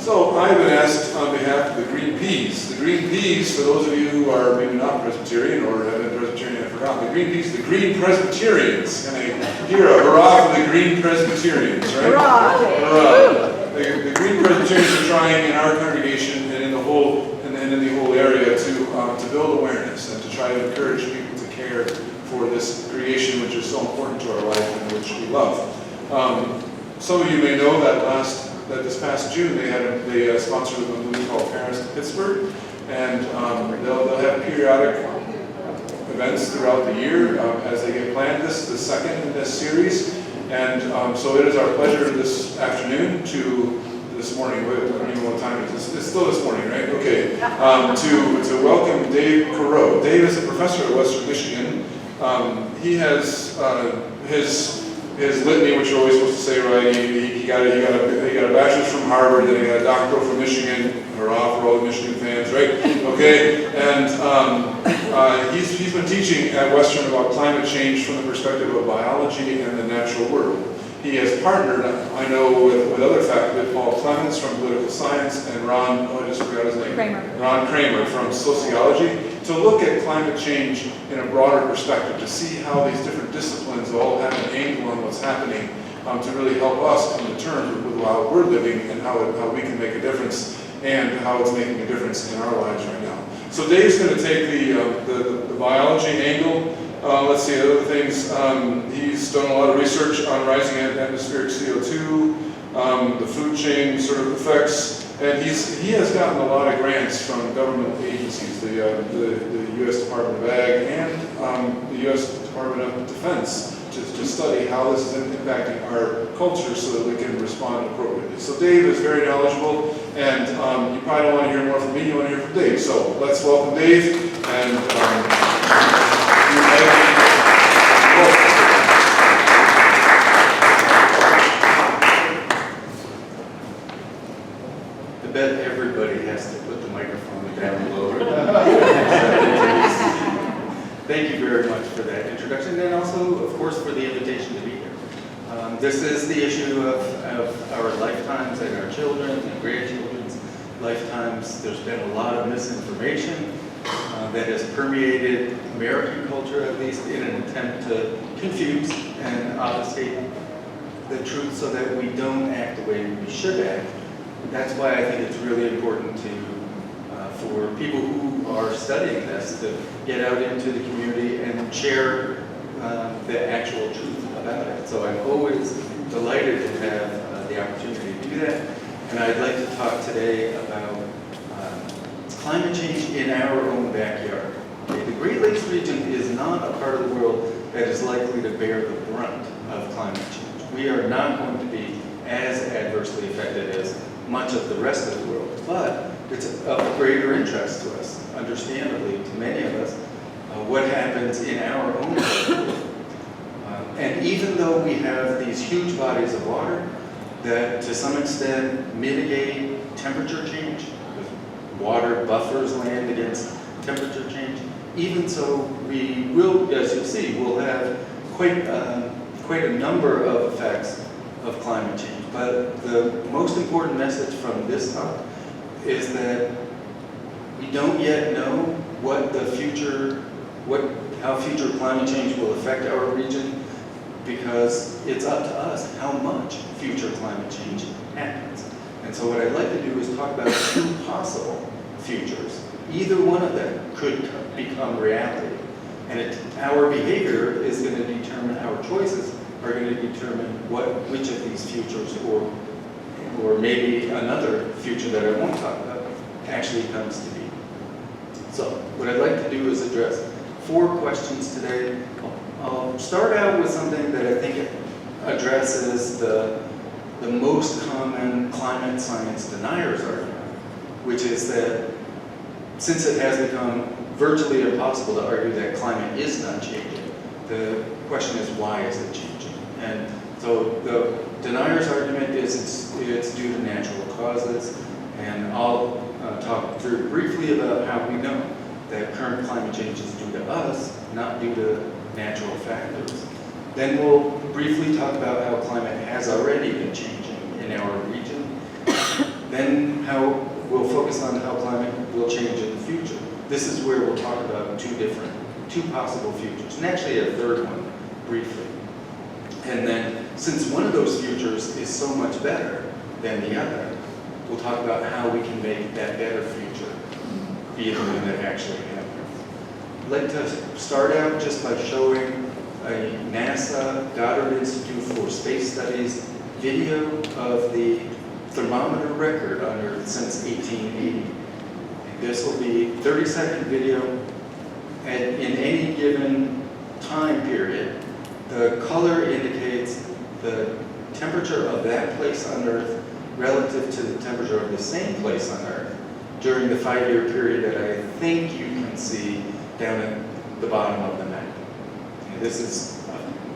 So I've been asked on behalf of the Green Peas. The Green Peas, for those of you who are maybe not Presbyterian or have been Presbyterian and forgotten, the Green Peas, the Green Presbyterians. Can I hear a hurrah for the Green Presbyterians, right? Hurrah! Hurrah! The Green Presbyterians are trying in our congregation and in the whole area to build awareness and to try to encourage people to care for this creation which is so important to our life and which we love. Some of you may know that this past June they sponsored a movie called Parents to Pittsburgh, and they'll have periodic events throughout the year as they get planned. This is the second in this series, and so it is our pleasure this afternoon this morning, I don't even know what time it is. It's still this morning, right? Okay. To welcome Dave Karowe. Dave is a professor at Western Michigan. He has his litany, which you're always supposed to say, right? He got a bachelor's from Harvard, then he got a doctoral from Michigan. Hurrah for all the Michigan fans, right? Okay. And he's been teaching at Western about climate change from the perspective of biology and the natural world. He has partnered, I know, with other faculty, Paul Clemens from political science and Ron Kramer from sociology, to look at climate change in a broader perspective, to see how these different disciplines all have an angle on what's happening, to really help us come to terms with how we're living and how we can make a difference and how it's making a difference in our lives right now. So Dave's going to take the biology angle. Let's see, other things. He's done a lot of research on rising atmospheric CO2, the food chain sort of effects, and he has gotten a lot of grants from government agencies, the U.S. Department of Ag and the U.S. Department of Defense, to study how this is impacting our culture so that we can respond appropriately. So Dave is very knowledgeable, and you probably don't want to hear more from me, you want to hear from Dave. So let's welcome Dave, and I bet everybody has to put the microphone down lower. Thank you very much for that introduction, and also, of course, for the invitation to be here. This is the issue of our lifetimes and our children and grandchildren's lifetimes. There's been a lot of misinformation that has permeated American culture, at least in an attempt to confuse and obfuscate the truth so that we don't act the way we should act. That's why I think it's really important for people who are studying this to get out into the community and share the actual truth about it. So I'm always delighted to have the opportunity to do that. And I'd like to talk today about climate change in our own backyard. Okay, the Great Lakes region is not a part of the world that is likely to bear the brunt of climate change. We are not going to be as adversely affected as much of the rest of the world, but it's of greater interest to us, understandably, to many of us, what happens in our own world. And even though we have these huge bodies of water that to some extent mitigate temperature change, because water buffers land against temperature change, even so we will, as you'll see, we'll have quite a number of effects of climate change. But the most important message from this talk is that we don't yet know how future climate change will affect our region, because it's up to us how much future climate change happens. And so what I'd like to do is talk about two possible futures. Either one of them could become reality. And our behavior is going to determine, our choices are going to determine which of these futures, or maybe another future that I won't talk about, actually comes to be. So what I'd like to do is address 4 questions today. I'll start out with something that I think addresses the most common climate science deniers argument, which is that since it has become virtually impossible to argue that climate is not changing, the question is, why is it changing? And so the denier's argument is it's due to natural causes, and I'll talk very briefly about how we know that current climate change is due to us, not due to natural factors. Then we'll briefly talk about how climate has already been changing in our region. Then Then we'll focus on how climate will change in the future. This is where we'll talk about two possible futures, and actually a third one, briefly. And then, since one of those futures is so much better than the other, we'll talk about how we can make that better future be the one that actually happens. I'd like to start out just by showing a NASA Goddard Institute for Space Studies video of the thermometer record on Earth since 1880. This will be 30-second video, and in any given time period, the color indicates the temperature of that place on Earth relative to the temperature of the same place on Earth during the 5-year period that I think you can see down at the bottom of the map. And this is,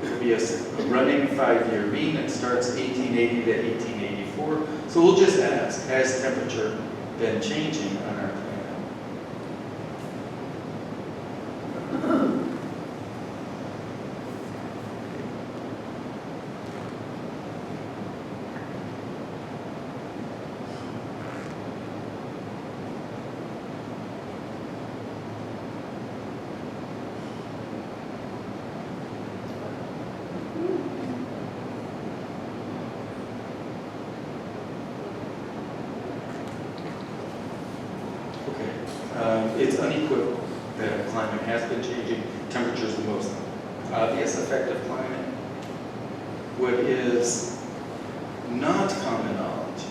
it'll be a running 5-year mean. It starts 1880 to 1884. So we'll just ask, has temperature been changing on our planet? It's unequivocal that climate has been changing. Temperature is the most obvious effect of climate. What is not common knowledge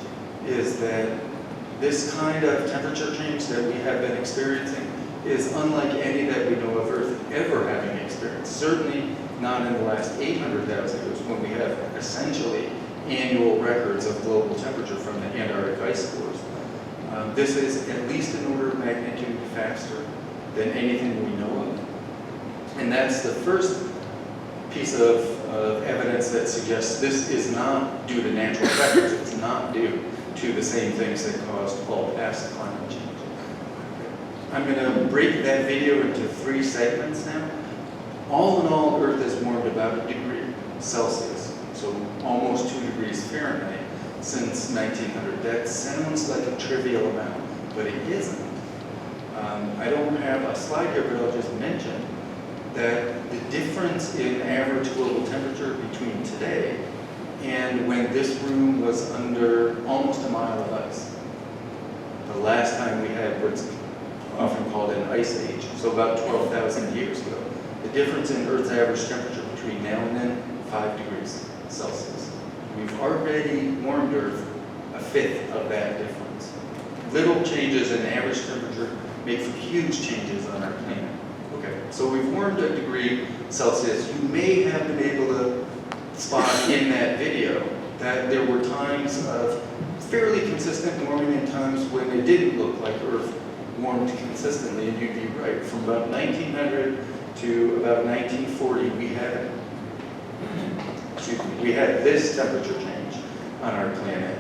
is that this kind of temperature change that we have been experiencing is unlike any that we know of Earth ever having experienced. Certainly not in the last 800,000 years, when we have essentially annual records of global temperature from the Antarctic ice cores. This is at least an order of magnitude faster than anything we know of. And that's the first piece of evidence that suggests this is not due to natural factors. It's not due to the same things that caused all past climate change. I'm going to break that video into 3 segments now. All in all, Earth has warmed about 1 degree Celsius, so almost 2 degrees Fahrenheit, since 1900. That sounds like a trivial amount, but it isn't. I don't have a slide here, but I'll just mention that the difference in average global temperature between today and when this room was under almost a mile of ice. The last time we had what's often called an ice age, so about 12,000 years ago. The difference in Earth's average temperature between now and then, 5 degrees Celsius. We've already warmed Earth 1/5 of that difference. Little changes in average temperature make for huge changes on our planet. Okay, so we've warmed 1 degree Celsius. You may have been able to spot in that video that there were times of fairly consistent warming and times when it didn't look like Earth warmed consistently, and you'd be right. From about 1900 to about 1940, we had this temperature change on our planet.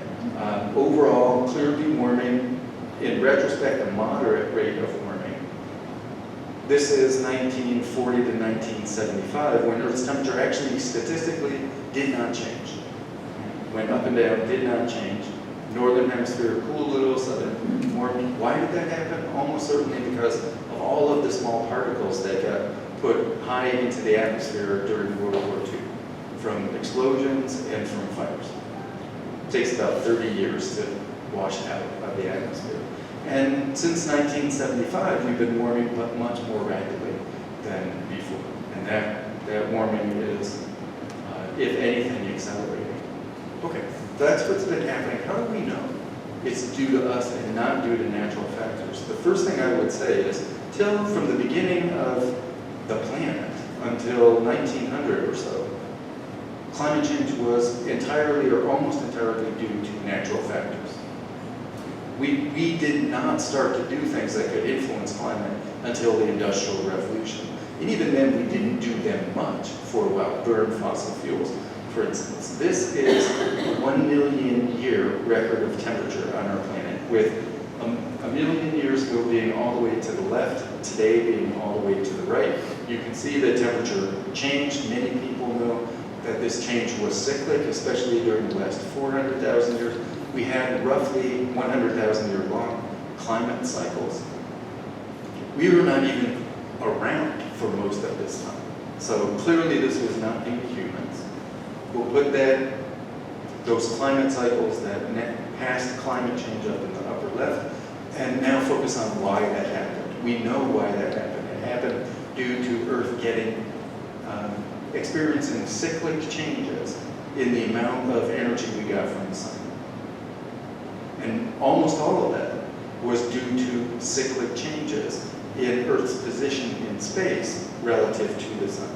Overall, clearly warming, in retrospect, a moderate rate of warming. This is 1940 to 1975, when Earth's temperature actually statistically did not change. Went up and down, did not change. Northern hemisphere cooled a little, southern warmed. Why did that happen? Almost certainly because of all of the small particles that got put high into the atmosphere during World War II, from explosions and from fires. It takes about 30 years to wash out of the atmosphere. And since 1975, we've been warming but much more rapidly than before. And that warming is, if anything, accelerating. Okay, that's what's been happening. How do we know it's due to us and not due to natural factors? The first thing I would say is, from the beginning of the planet until 1900 or so, climate change was entirely or almost entirely due to natural factors. We did not start to do things that could influence climate until the Industrial Revolution. And even then, we didn't do them much for a while, burn fossil fuels, for instance. This is a 1 million year record of temperature on our planet, with a million years ago being all the way to the left, today being all the way to the right. You can see the temperature changed. Many people know that this change was cyclic, especially during the last 400,000 years. we had roughly 100,000 year long climate cycles. We were not even around for most of this time. So clearly this was not due to humans. We'll put those climate cycles, that past climate change up in the upper left, and now focus on why that happened. We know why that happened. It happened due to Earth experiencing cyclic changes in the amount of energy we got from the sun. And almost all of that was due to cyclic changes in Earth's position in space relative to the sun.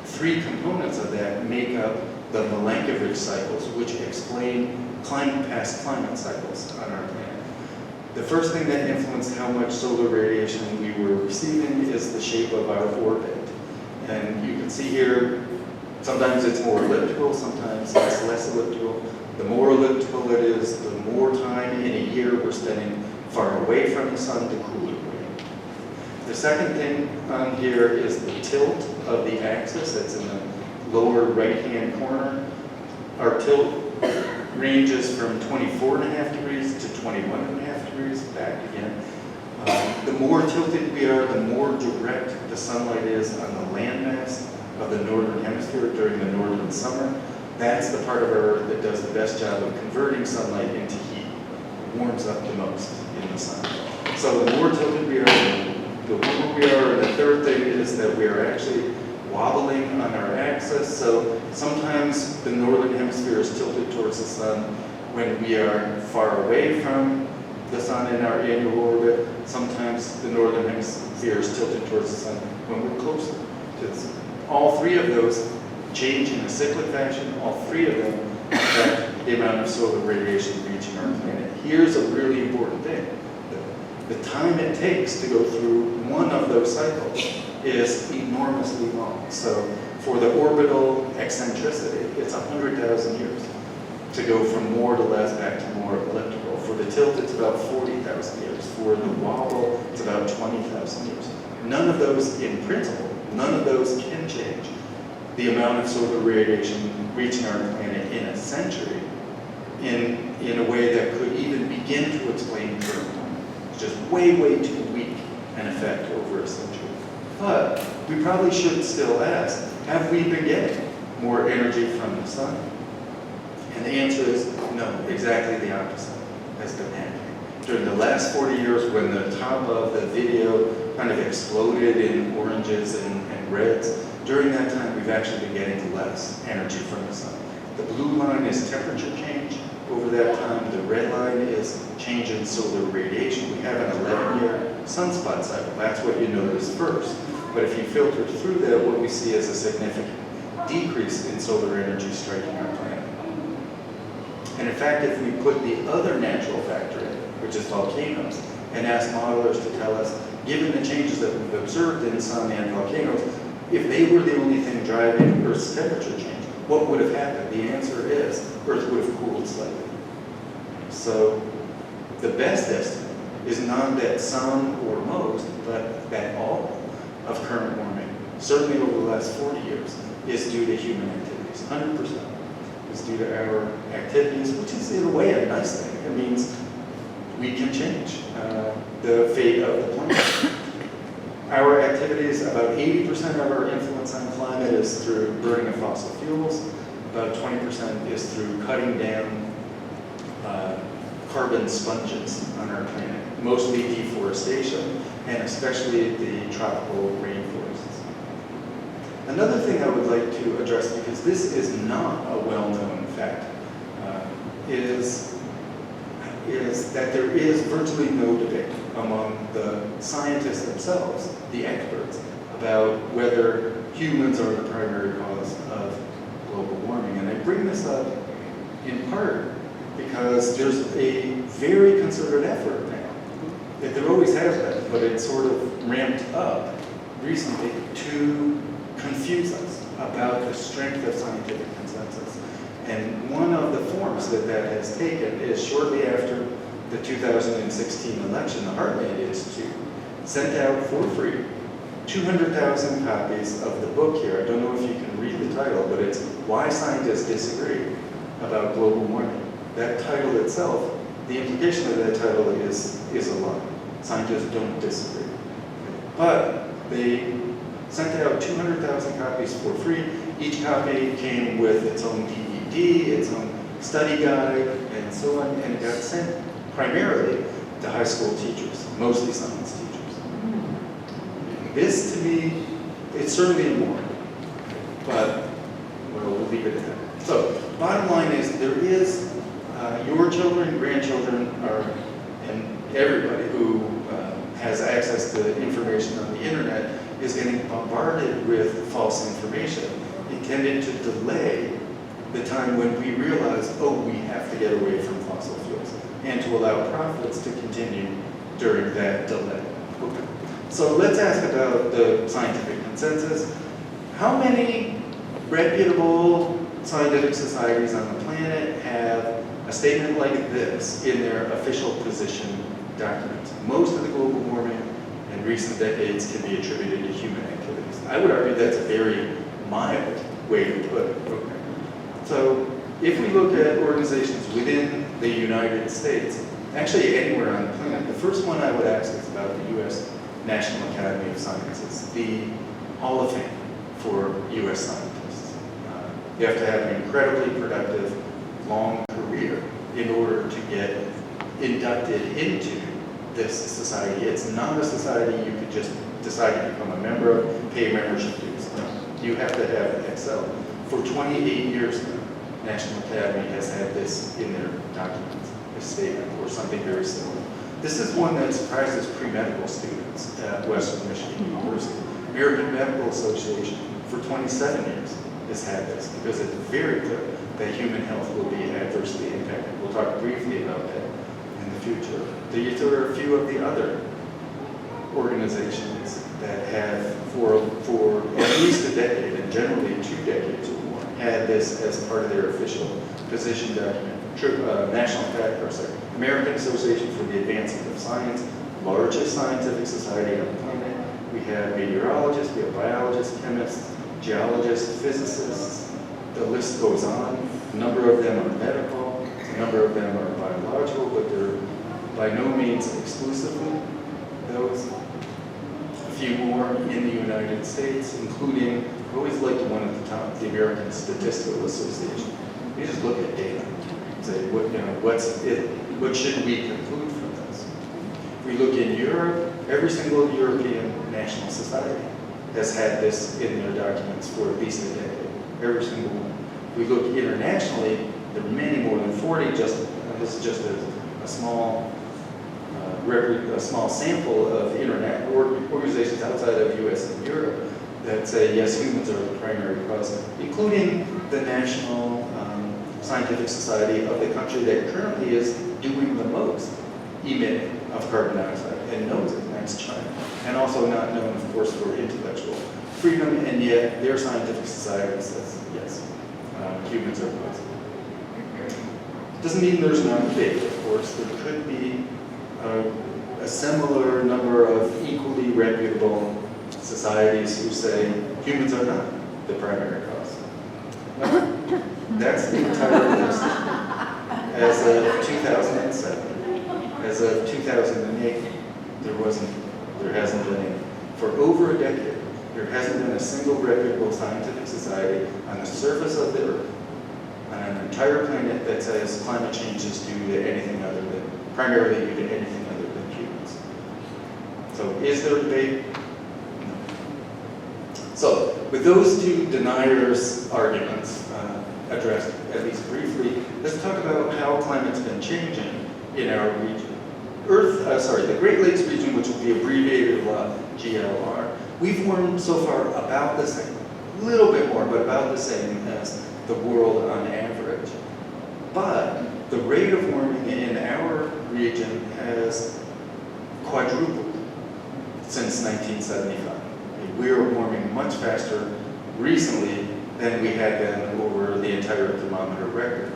3 components of that make up the Milankovitch cycles, which explain past climate cycles on our planet. The first thing that influenced how much solar radiation we were receiving is the shape of our orbit. And you can see here, sometimes it's more elliptical, sometimes it's less elliptical. The more elliptical it is, the more time in a year we're spending far away from the sun to cool it away. The second thing on here is the tilt of the axis. That's in the lower right-hand corner. Our tilt ranges from 24.5 degrees to 21.5 degrees, back again. The more tilted we are, the more direct the sunlight is on the landmass of the northern hemisphere during the northern summer. That's the part of Earth that does the best job of converting sunlight into heat. It warms up the most in the sun. So the more tilted we are, the warmer we are. And the third thing is that we are actually wobbling on our axis. So sometimes the northern hemisphere is tilted towards the sun when we are far away from the sun in our annual orbit. Sometimes the northern hemisphere is tilted towards the sun when we're closer to the sun. All 3 of those change in a cyclic fashion. All 3 of them affect the amount of solar radiation reaching our planet. Here's a really important thing. The time it takes to go through one of those cycles is enormously long. So for the orbital eccentricity, it's 100,000 years to go from more to less back to more elliptical. For the tilt, it's about 40,000 years. For the wobble, it's about 20,000 years. None of those, in principle, none of those can change the amount of solar radiation reaching our planet in a century in a way that could even begin to explain current climate. It's just way, way too weak an effect over a century. But we probably should still ask, have we been getting more energy from the sun? And the answer is no, exactly the opposite has been happening. During the last 40 years, when the top of the video kind of exploded in oranges and reds, during that time we've actually been getting less energy from the sun. The blue line is temperature change over that time. The red line is change in solar radiation. We have an 11-year sunspot cycle. That's what you notice first. But if you filter through that, what we see is a significant decrease in solar energy striking our planet. And in fact, if we put the other natural factor in, which is volcanoes, and ask modelers to tell us, given the changes that we've observed in sun and volcanoes, if they were the only thing driving Earth's temperature change, what would have happened? The answer is Earth would have cooled slightly. So the best estimate is not that some or most, but that all of current warming, certainly over the last 40 years, is due to human activities. 100% is due to our activities, which is in a way a nice thing. It means we can change the fate of the planet. Our activities, about 80% of our influence on climate is through burning of fossil fuels. About 20% is through cutting down carbon sponges on our planet, mostly deforestation, and especially the tropical rainforests. Another thing I would like to address, because this is not a well-known fact, is that there is virtually no debate among the scientists themselves, the experts, about whether humans are the primary cause of global warming. And I bring this up in part because there's a very concerted effort now, that there always has been, but it's sort of ramped up recently to confuse us about the strength of scientific consensus. And one of the forms that has taken is shortly after the 2016 election, the Heartland Institute sent out for free 200,000 copies of the book here. I don't know if you can read the title, but it's Why Scientists Disagree About Global Warming. that title itself, the implication of that title is a lie. Scientists don't disagree. But they sent out 200,000 copies for free. Each copy came with its own DVD, its own study guide, and so on, and it got sent primarily to high school teachers, mostly science teachers. This, to me, it's certainly important, but we'll leave it at that. So, bottom line is, there is your children, grandchildren, and everybody who has access to information on the internet is getting bombarded with false information intended to delay the time when we realize, oh, we have to get away from fossil fuels, and to allow profits to continue during that delay. Okay. So let's ask about the scientific consensus. How many reputable scientific societies on the planet have a statement like this in their official position documents? Most of the global warming in recent decades can be attributed to human activities. I would argue that's a very mild way to put it. Okay. So if we look at organizations within the United States, actually anywhere on the planet, the first one I would ask is about the U.S. National Academy of Sciences, the Hall of Fame for U.S. scientists. You have to have an incredibly productive, long career in order to get inducted into this society. It's not a society you could just decide to become a member of, pay membership dues. You have to have excel. For 28 years now, National Academy has had this in their documents, a statement or something very similar. This is one that surprises pre-medical students at Western Michigan University. American Medical Association for 27 years has had this because it's very clear that human health will be adversely impacted. We'll talk briefly about that in the future. These are a few of the other organizations that have, for at least a decade, and generally 2 decades or more, had this as part of their official position document. American Association for the Advancement of Science, largest scientific society on the planet. We have meteorologists, we have biologists, chemists, geologists, physicists. The list goes on. A number of them are medical, a number of them are biological, but they're by no means exclusively those. A few more in the United States, including, I always like the one at the top, the American Statistical Association. We just look at data and say, what should we conclude from this? If we look in Europe, every single European national society has had this in their documents for at least a decade. Every single one. If we look internationally, there are many more than 40. This is just a small sample of internet organizations outside of U.S. and Europe that say, yes, humans are the primary cause, including the National Scientific Society of the country that currently is doing the most emitting of carbon dioxide and knows it, and that's China. And also not known, of course, for intellectual freedom, and yet their scientific society says, yes, humans are the cause. Doesn't mean there's no debate, of course. There could be a similar number of equally reputable societies who say humans are not the primary cause. That's the entire list. As of 2007, as of 2008, there hasn't been any. For over a decade, there hasn't been a single reputable scientific society on the surface of the Earth, on an entire planet, that says climate change is due to anything other than, primarily due to anything other than humans. So is there a debate? No. So with those 2 deniers' arguments addressed at least briefly, let's talk about how climate's been changing in our region. The Great Lakes region, which will be abbreviated a lot, GLR, we've warmed so far about the same, a little bit more, but about the same as the world on average. But the rate of warming in our region has quadrupled since 1975. We're warming much faster recently than we had been over the entire thermometer record.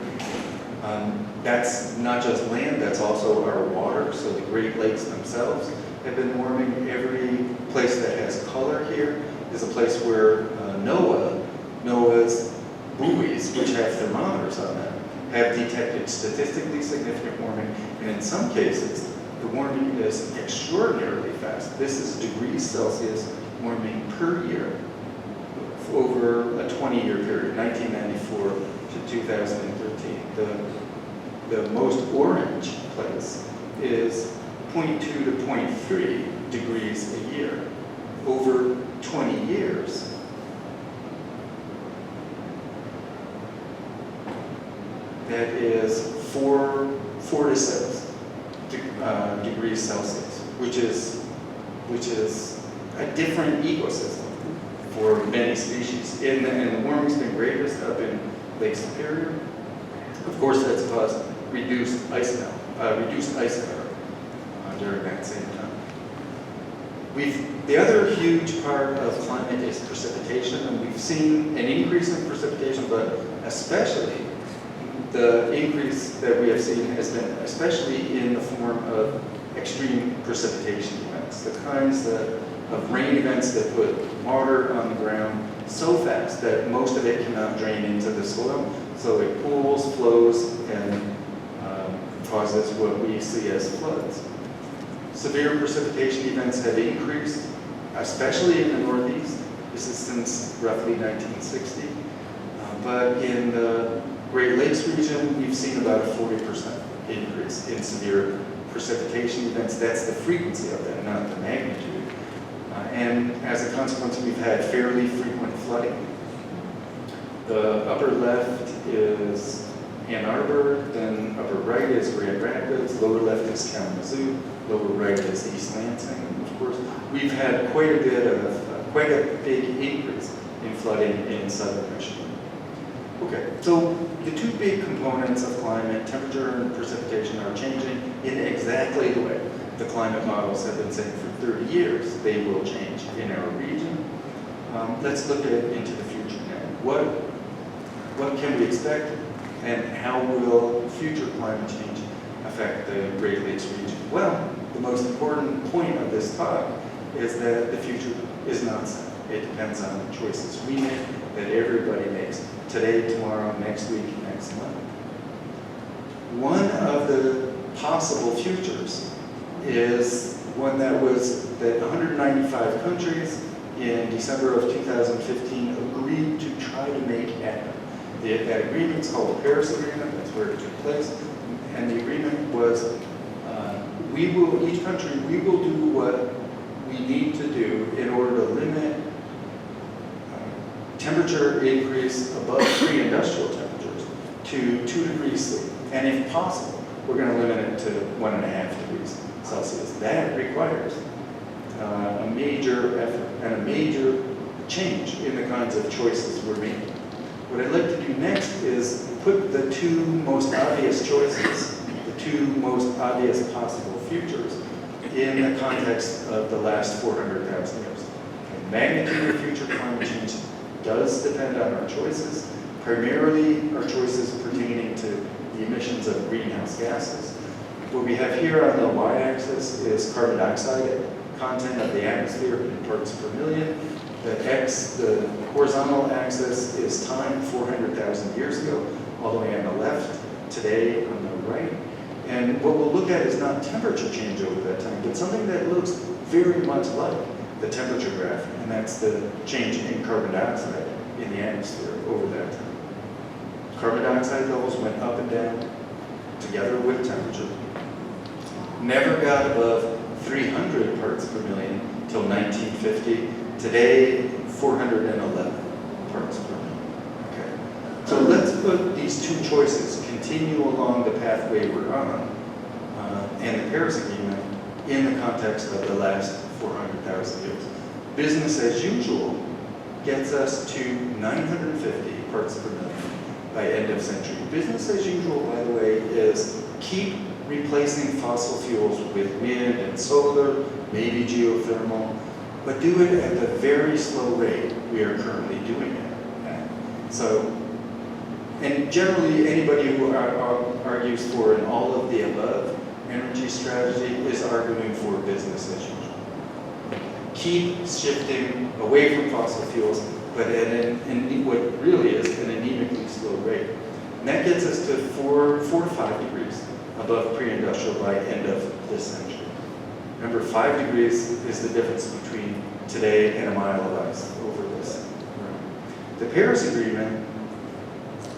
That's not just land, that's also our water. So the Great Lakes themselves have been warming. Every place that has color here is a place where NOAA's buoys, which have thermometers on them, have detected statistically significant warming, and in some cases, the warming is extraordinarily fast. This is degrees Celsius warming per year over a 20-year period, 1994 to 2013. The most orange place is 0.2 to 0.3 degrees a year over 20 years. That is 4 to 6 degrees Celsius, which is a different ecosystem for many species. And the warming's been greatest up in Lake Superior. Of course, that's caused reduced ice cover during that same time. The other huge part of climate is precipitation, and we've seen an increase in precipitation, but especially the increase that we have seen has been especially in the form of extreme precipitation events, the kinds of rain events that put water on the ground so fast that most of it cannot drain into the soil, so it pools, flows, and causes what we see as floods. Severe precipitation events have increased, especially in the Northeast. This is since roughly 1960. But in the Great Lakes region, we've seen about a 40% increase in severe precipitation events. That's the frequency of them, not the magnitude. And as a consequence, we've had fairly frequent flooding. The upper left is Ann Arbor, then upper right is Grand Rapids, lower left is Kalamazoo, lower right is East Lansing. And of course, we've had quite a big increase in flooding in southern Michigan. Okay, so the two big components of climate, temperature and precipitation, are changing in exactly the way the climate models have been saying for 30 years. They will change in our region. Let's look into the future now. What can we expect, and how will future climate change affect the Great Lakes region? Well, the most important point of this talk is that the future is not set. It depends on the choices we make, that everybody makes, today, tomorrow, next week, next month. One of the possible futures is one that 195 countries in December of 2015 agreed to try to make happen. That agreement is called the Paris Agreement. That's where it took place. And the agreement was, each country, we will do what we need to do in order to limit temperature increase above pre-industrial temperatures to 2 degrees C. And if possible, we're going to limit it to 1.5 degrees Celsius. That requires a major effort and a major change in the kinds of choices we're making. What I'd like to do next is put the two most obvious choices, the two most obvious possible futures, in the context of the last 400,000 years. The magnitude of future climate change does depend on our choices, primarily our choices pertaining to the emissions of greenhouse gases. What we have here on the y-axis is carbon dioxide content of the atmosphere in parts per million. The horizontal axis is time 400,000 years ago, all the way on the left, today on the right. And what we'll look at is not temperature change over that time, but something that looks very much like the temperature graph, and that's the change in carbon dioxide in the atmosphere over that time. Carbon dioxide levels went up and down together with temperature. Never got above 300 parts per million until 1950. Today, 411 parts per million. Okay. So let's put these two choices, continue along the pathway we're on, and the Paris Agreement in the context of the last 400,000 years. Business as usual gets us to 950 parts per million by end of century. Business as usual, by the way, is keep replacing fossil fuels with wind and solar, maybe geothermal, but do it at the very slow rate we are currently doing it at. So, and generally anybody who argues for an all of the above energy strategy is arguing for business as usual. Keep shifting away from fossil fuels, but at what really is an anemically slow rate. And that gets us to 4 to 5 degrees above pre-industrial by end of this century. Remember, 5 degrees is the difference between today and a mile of ice over this room. The Paris Agreement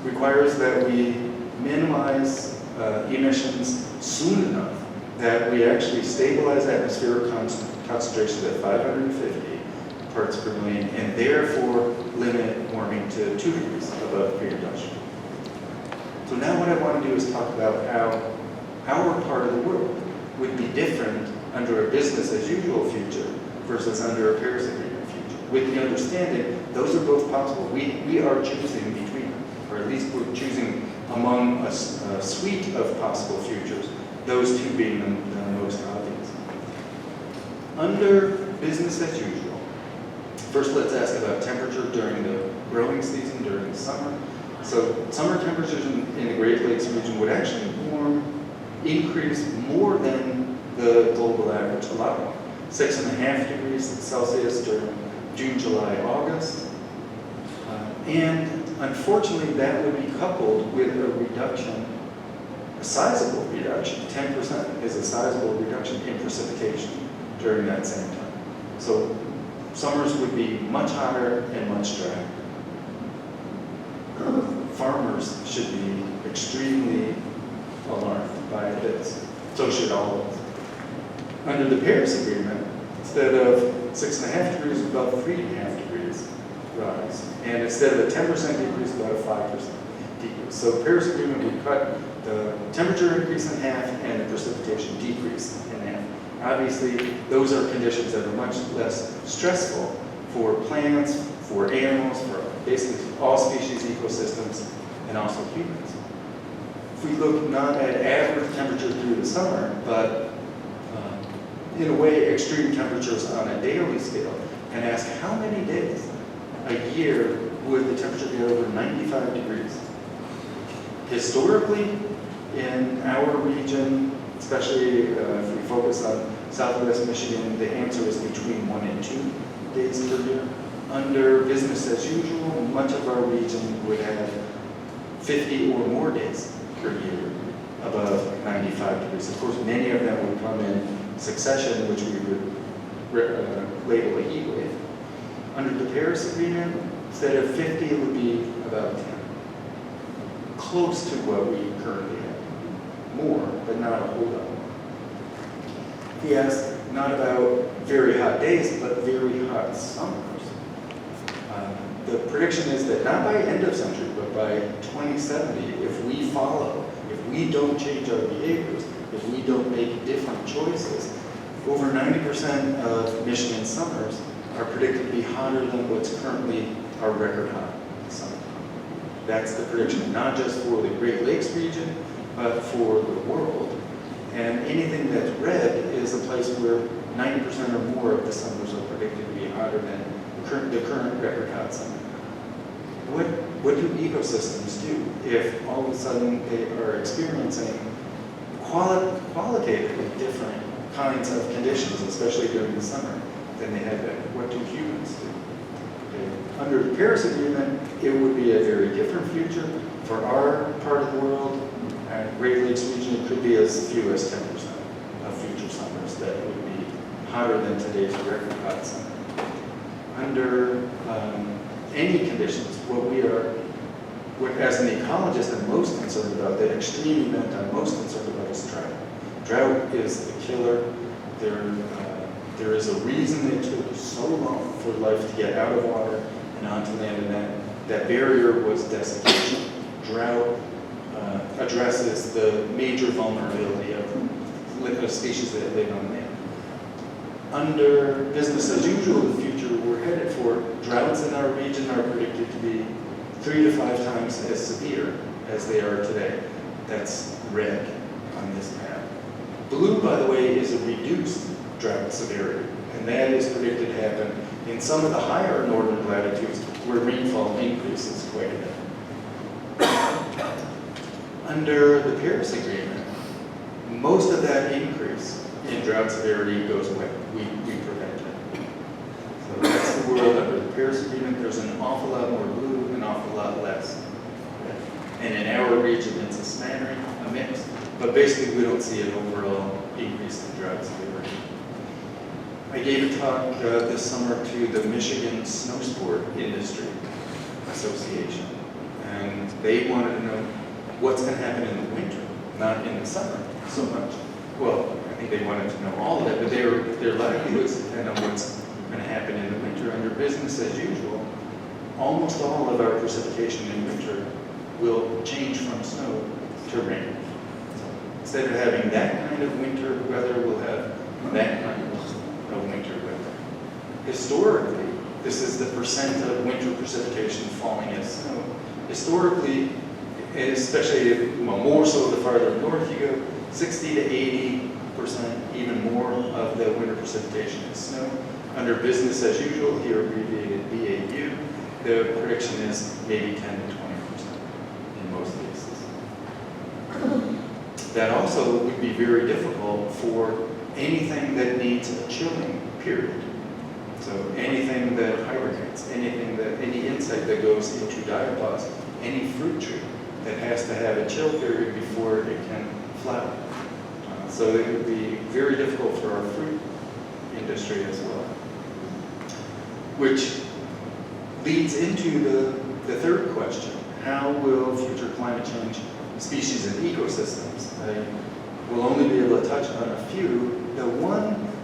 requires that we minimize emissions soon enough that we actually stabilize atmospheric concentrations at 550 parts per million and therefore limit warming to 2 degrees above pre-industrial. So now what I want to do is talk about how our part of the world would be different under a business as usual future versus under a Paris Agreement future, with the understanding those are both possible. We are choosing between them, or at least we're choosing among a suite of possible futures, those two being the most obvious. Under business as usual, first let's ask about temperature during the growing season, during the summer. So summer temperatures in the Great Lakes region would actually increase more than the global average, a lot more. 6.5 degrees Celsius during June, July, August. And unfortunately, that would be coupled with a reduction, a sizable reduction, 10% is a sizable reduction in precipitation during that same time. So summers would be much hotter and much drier. Farmers should be extremely alarmed by this. So should all of us. Under the Paris Agreement, instead of 6.5 degrees, about 3.5 degrees rise. And instead of a 10% decrease, about a 5% decrease. So the Paris Agreement would cut the temperature increase in half and the precipitation decrease in half. Obviously, those are conditions that are much less stressful for plants, for animals, for basically all species ecosystems, and also humans. If we look not at average temperature through the summer, but in a way, extreme temperatures on a daily scale, and ask how many days a year would the temperature be over 95 degrees? Historically, in our region, especially if we focus on Southwest Michigan, the answer is between 1 and 2 days per year. Under business as usual, much of our region would have 50 or more days per year above 95 degrees. Of course, many of them would come in succession, which we would label a heat wave. Under the Paris Agreement, instead of 50, it would be about 10. Close to what we currently have. More, but not a whole lot. He asked not about very hot days, but very hot summers. The prediction is that not by end of century, but by 2070, if we don't change our behaviors, if we don't make different choices, over 90% of Michigan summers are predicted to be hotter than what's currently our record hot summer. That's the prediction, not just for the Great Lakes region, but for the world. And anything that's red is a place where 90% or more of the summers are predicted to be hotter than the current record hot summer. What do ecosystems do if all of a sudden they are experiencing qualitatively different kinds of conditions, especially during the summer, than they had been? What do humans do? Okay. Under the Paris Agreement, it would be a very different future. For our part of the world, Great Lakes region, it could be as few as 10% of future summers that would be hotter than today's record hot summer. Under any conditions, as an ecologist, I'm most concerned about, the extreme event I'm most concerned about is drought. Drought is the killer. There is a reason it took so long for life to get out of water and onto land, and that barrier was desiccation. Drought addresses the major vulnerability of species that live on land. Under business as usual, the future we're headed for, droughts in our region are predicted to be 3 to 5 times as severe as they are today. That's red on this map. Blue, by the way, is a reduced drought severity, and that is predicted to happen in some of the higher northern latitudes where rainfall increases quite a bit. Under the Paris Agreement, most of that increase in drought severity goes away. We prevent it. So that's the world under the Paris Agreement. There's an awful lot more blue, an awful lot less red. And in our region, it's a smattering, a mix. But basically, we don't see an overall increase in drought severity. I gave a talk this summer to the Michigan Snow Sport Industry Association. And they wanted to know what's going to happen in the winter, not in the summer so much. Well, I think they wanted to know all of it, but their livelihoods depend on what's going to happen in the winter. Under business as usual, almost all of our precipitation in winter will change from snow to rain. So instead of having that kind of winter weather, we'll have that kind of winter weather. Historically, this is the percent of winter precipitation falling as snow. Historically, especially more so the farther north you go, 60 to 80%, even more of the winter precipitation is snow. Under business as usual, here abbreviated BAU, the prediction is maybe 10 to 20% in most cases. That also would be very difficult for anything that needs a chilling period. So anything that hibernates, any insect that goes into diapause, any fruit tree that has to have a chill period before it can flower. So it would be very difficult for our fruit industry as well. Which leads into the third question. How will future climate change species and ecosystems? I will only be able to touch on a few.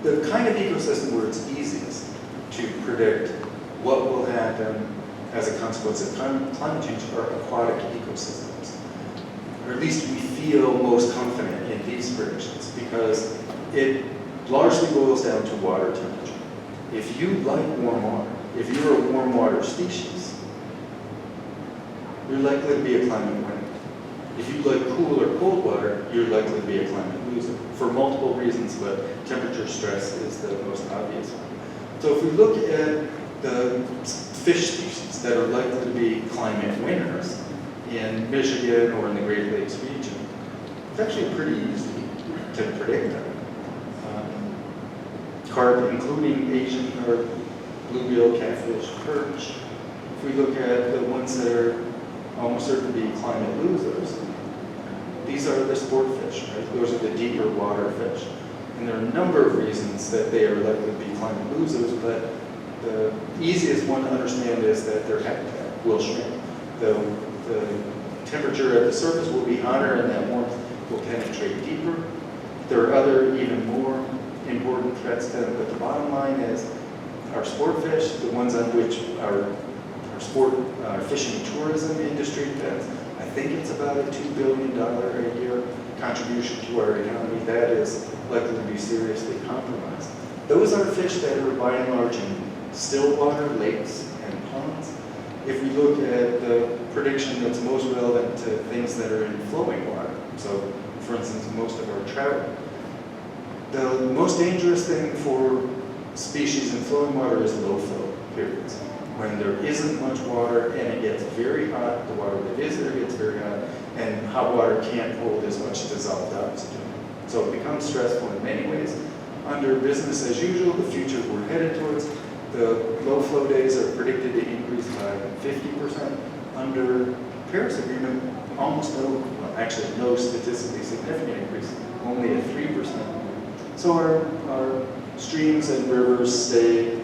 The kind of ecosystem where it's easiest to predict what will happen as a consequence of climate change are aquatic ecosystems. Or at least we feel most confident in these predictions because it largely boils down to water temperature. If you like warm water, if you're a warm water species, you're likely to be a climate winner. If you like cool or cold water, you're likely to be a climate loser for multiple reasons, but temperature stress is the most obvious one. So if we look at the fish species that are likely to be climate winners in Michigan or in the Great Lakes region, it's actually pretty easy to predict them. Carp, including Asian carp, bluegill, catfish, perch. If we look at the ones that are almost certain to be climate losers, these are the sport fish, right? Those are the deeper water fish. And there are a number of reasons that they are likely to be climate losers, but the easiest one to understand is that their habitat will shrink. The temperature at the surface will be hotter and that warmth will penetrate deeper. There are other, even more important threats to them, but the bottom line is our sport fish, the ones on which our fishing tourism industry depends. I think it's about a $2 billion a year contribution to our economy. That is likely to be seriously compromised. Those are fish that are by and large in still water, lakes, and ponds. If we look at the prediction that's most relevant to things that are in flowing water, so for instance, most of our trout, the most dangerous thing for species in flowing water is low flow periods. When there isn't much water and it gets very hot, the water that is there gets very hot, and hot water can't hold as much dissolved oxygen. So it becomes stressful in many ways. Under business as usual, the future we're headed towards, the low flow days are predicted to increase by 50%. Under Paris Agreement, almost no, well, actually no statistically significant increase, only at 3%. So our streams and rivers stay,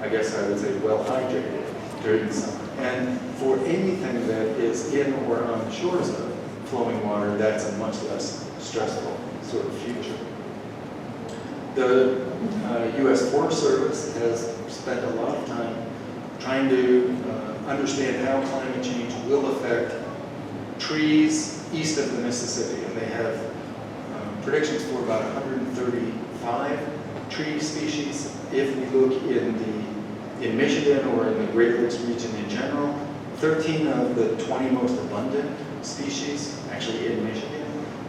I guess I would say, well hydrated during the summer. And for anything that is in or on the shores of flowing water, that's a much less stressful sort of future. The U.S. Forest Service has spent a lot of time trying to understand how climate change will affect trees east of the Mississippi. And they have predictions for about 135 tree species. If we look in Michigan or in the Great Lakes region in general, 13 of the 20 most abundant species, actually in Michigan,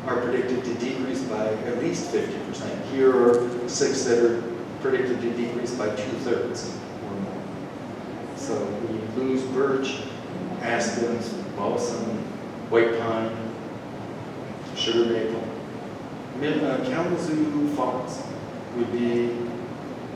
are predicted to decrease by at least 50%. Here are 6 that are predicted to decrease by 2/3 or more. So we lose birch, aspens, balsam, white pine, sugar maple. Kalamazoo fox would be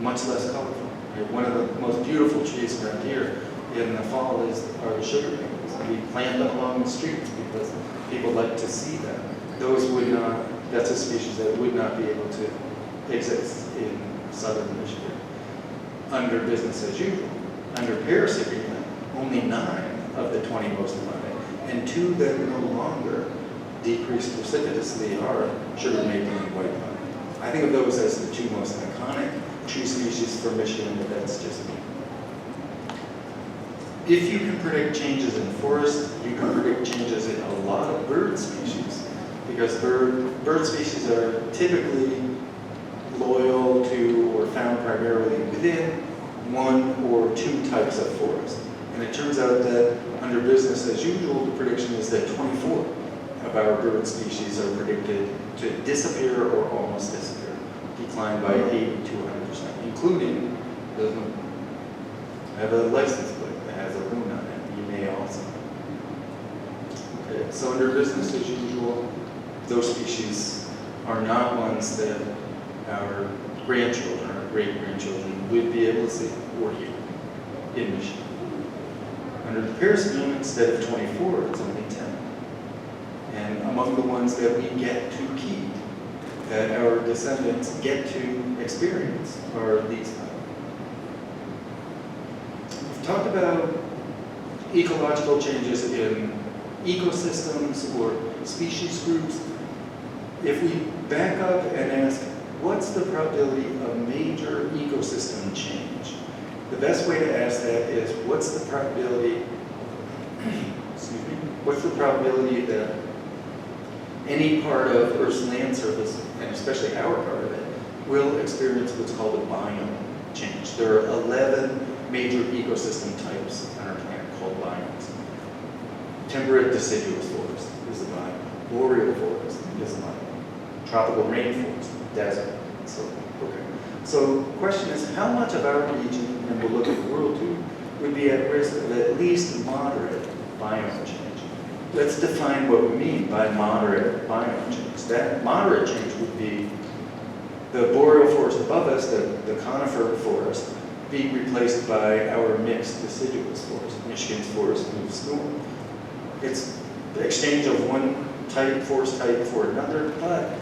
much less colorful. One of the most beautiful trees around here in the fall are the sugar maples. We plant them along the streets because people like to see them. Those would not, that's a species that would not be able to exist in southern Michigan under business as usual. Under Paris Agreement, only 9 of the 20 most abundant, and 2 that no longer decrease precipitously are sugar maple and white pine. I think of those as the 2 most iconic tree species for Michigan, but that's just me. If you can predict changes in forests, you can predict changes in a lot of bird species, because bird species are typically loyal to or found primarily within 1 or 2 types of forest. And it turns out that under business as usual, the prediction is that 24 of our bird species are predicted to disappear or almost disappear, decline by 80 to 100%, including, doesn't have a license plate that has a loon on it. You may also. Okay, so under business as usual, those species are not ones that our grandchildren or great-grandchildren would be able to see or hear in Michigan. Under the Paris Agreement, instead of 24, it's only 10. And among the ones that we get to keep, that our descendants get to experience, are these 5. We've talked about ecological changes in ecosystems or species groups. If we back up and ask, what's the probability of major ecosystem change? The best way to ask that is, what's the probability, what's the probability that any part of Earth's land surface, and especially our part of it, will experience what's called a biome change? There are 11 major ecosystem types on our planet called biomes. Temperate deciduous forest is a biome. Boreal forest is a biome. Tropical rainforest, desert, and so on. Okay. So the question is, how much of our region, and we'll look at the world too, would be at risk of at least moderate biome change? Let's define what we mean by moderate biome change. That moderate change would be the boreal forest above us, the conifer forest, being replaced by our mixed deciduous forest. Michigan's forest moves north. It's the exchange of one forest type for another, but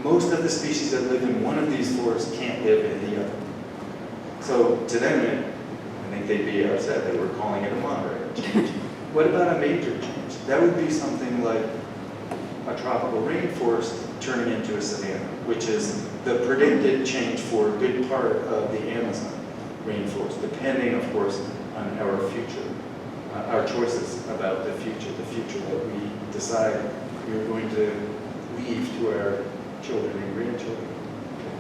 most of the species that live in one of these forests can't live in the other. So to them, I think they'd be upset that we're calling it a moderate change. What about a major change? That would be something like a tropical rainforest turning into a savanna, which is the predicted change for a good part of the Amazon rainforest, depending, of course, on our future, our choices about the future that we decide we're going to leave to our children and grandchildren.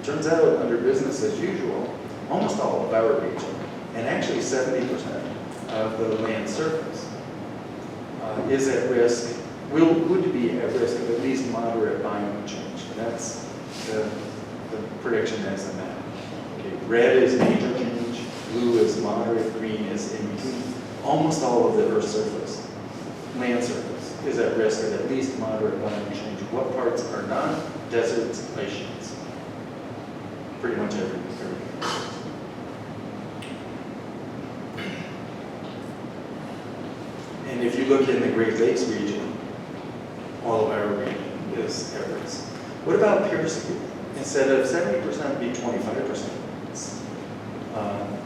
Turns out, under business as usual, almost all of our region, and actually 70% of the land surface, is at risk, would be at risk of at least moderate biome change. That's the prediction as a map. Okay, red is major change, blue is moderate, green is in between. Almost all of the Earth's surface, land surface, is at risk of at least moderate biome change. What parts are not? Deserts, ice sheets. Pretty much everything. And if you look in the Great Lakes region, all of our region is at risk. What about Paris Agreement? Instead of 70%, be 25%.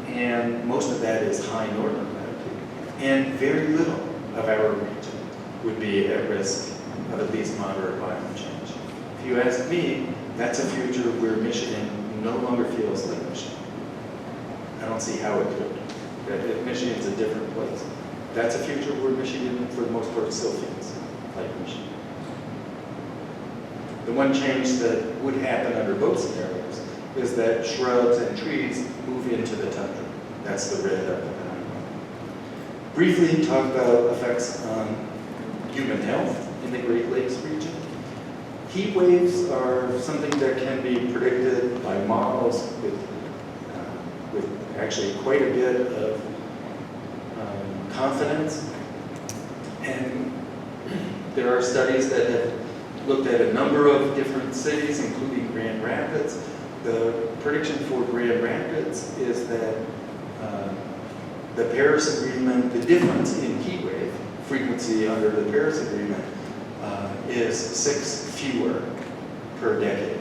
And most of that is high northern latitude. And very little of our region would be at risk of at least moderate biome change. If you ask me, that's a future where Michigan no longer feels like Michigan. I don't see how it could. That Michigan's a different place. That's a future where Michigan, for the most part, still feels like Michigan. The one change that would happen under both scenarios is that shrubs and trees move into the tundra. That's the red up and down. Briefly talk about effects on human health in the Great Lakes region. Heat waves are something that can be predicted by models with actually quite a bit of confidence. And there are studies that have looked at a number of different cities, including Grand Rapids. The prediction for Grand Rapids is that the Paris Agreement, the difference in heat wave frequency under the Paris Agreement is 6 fewer per decade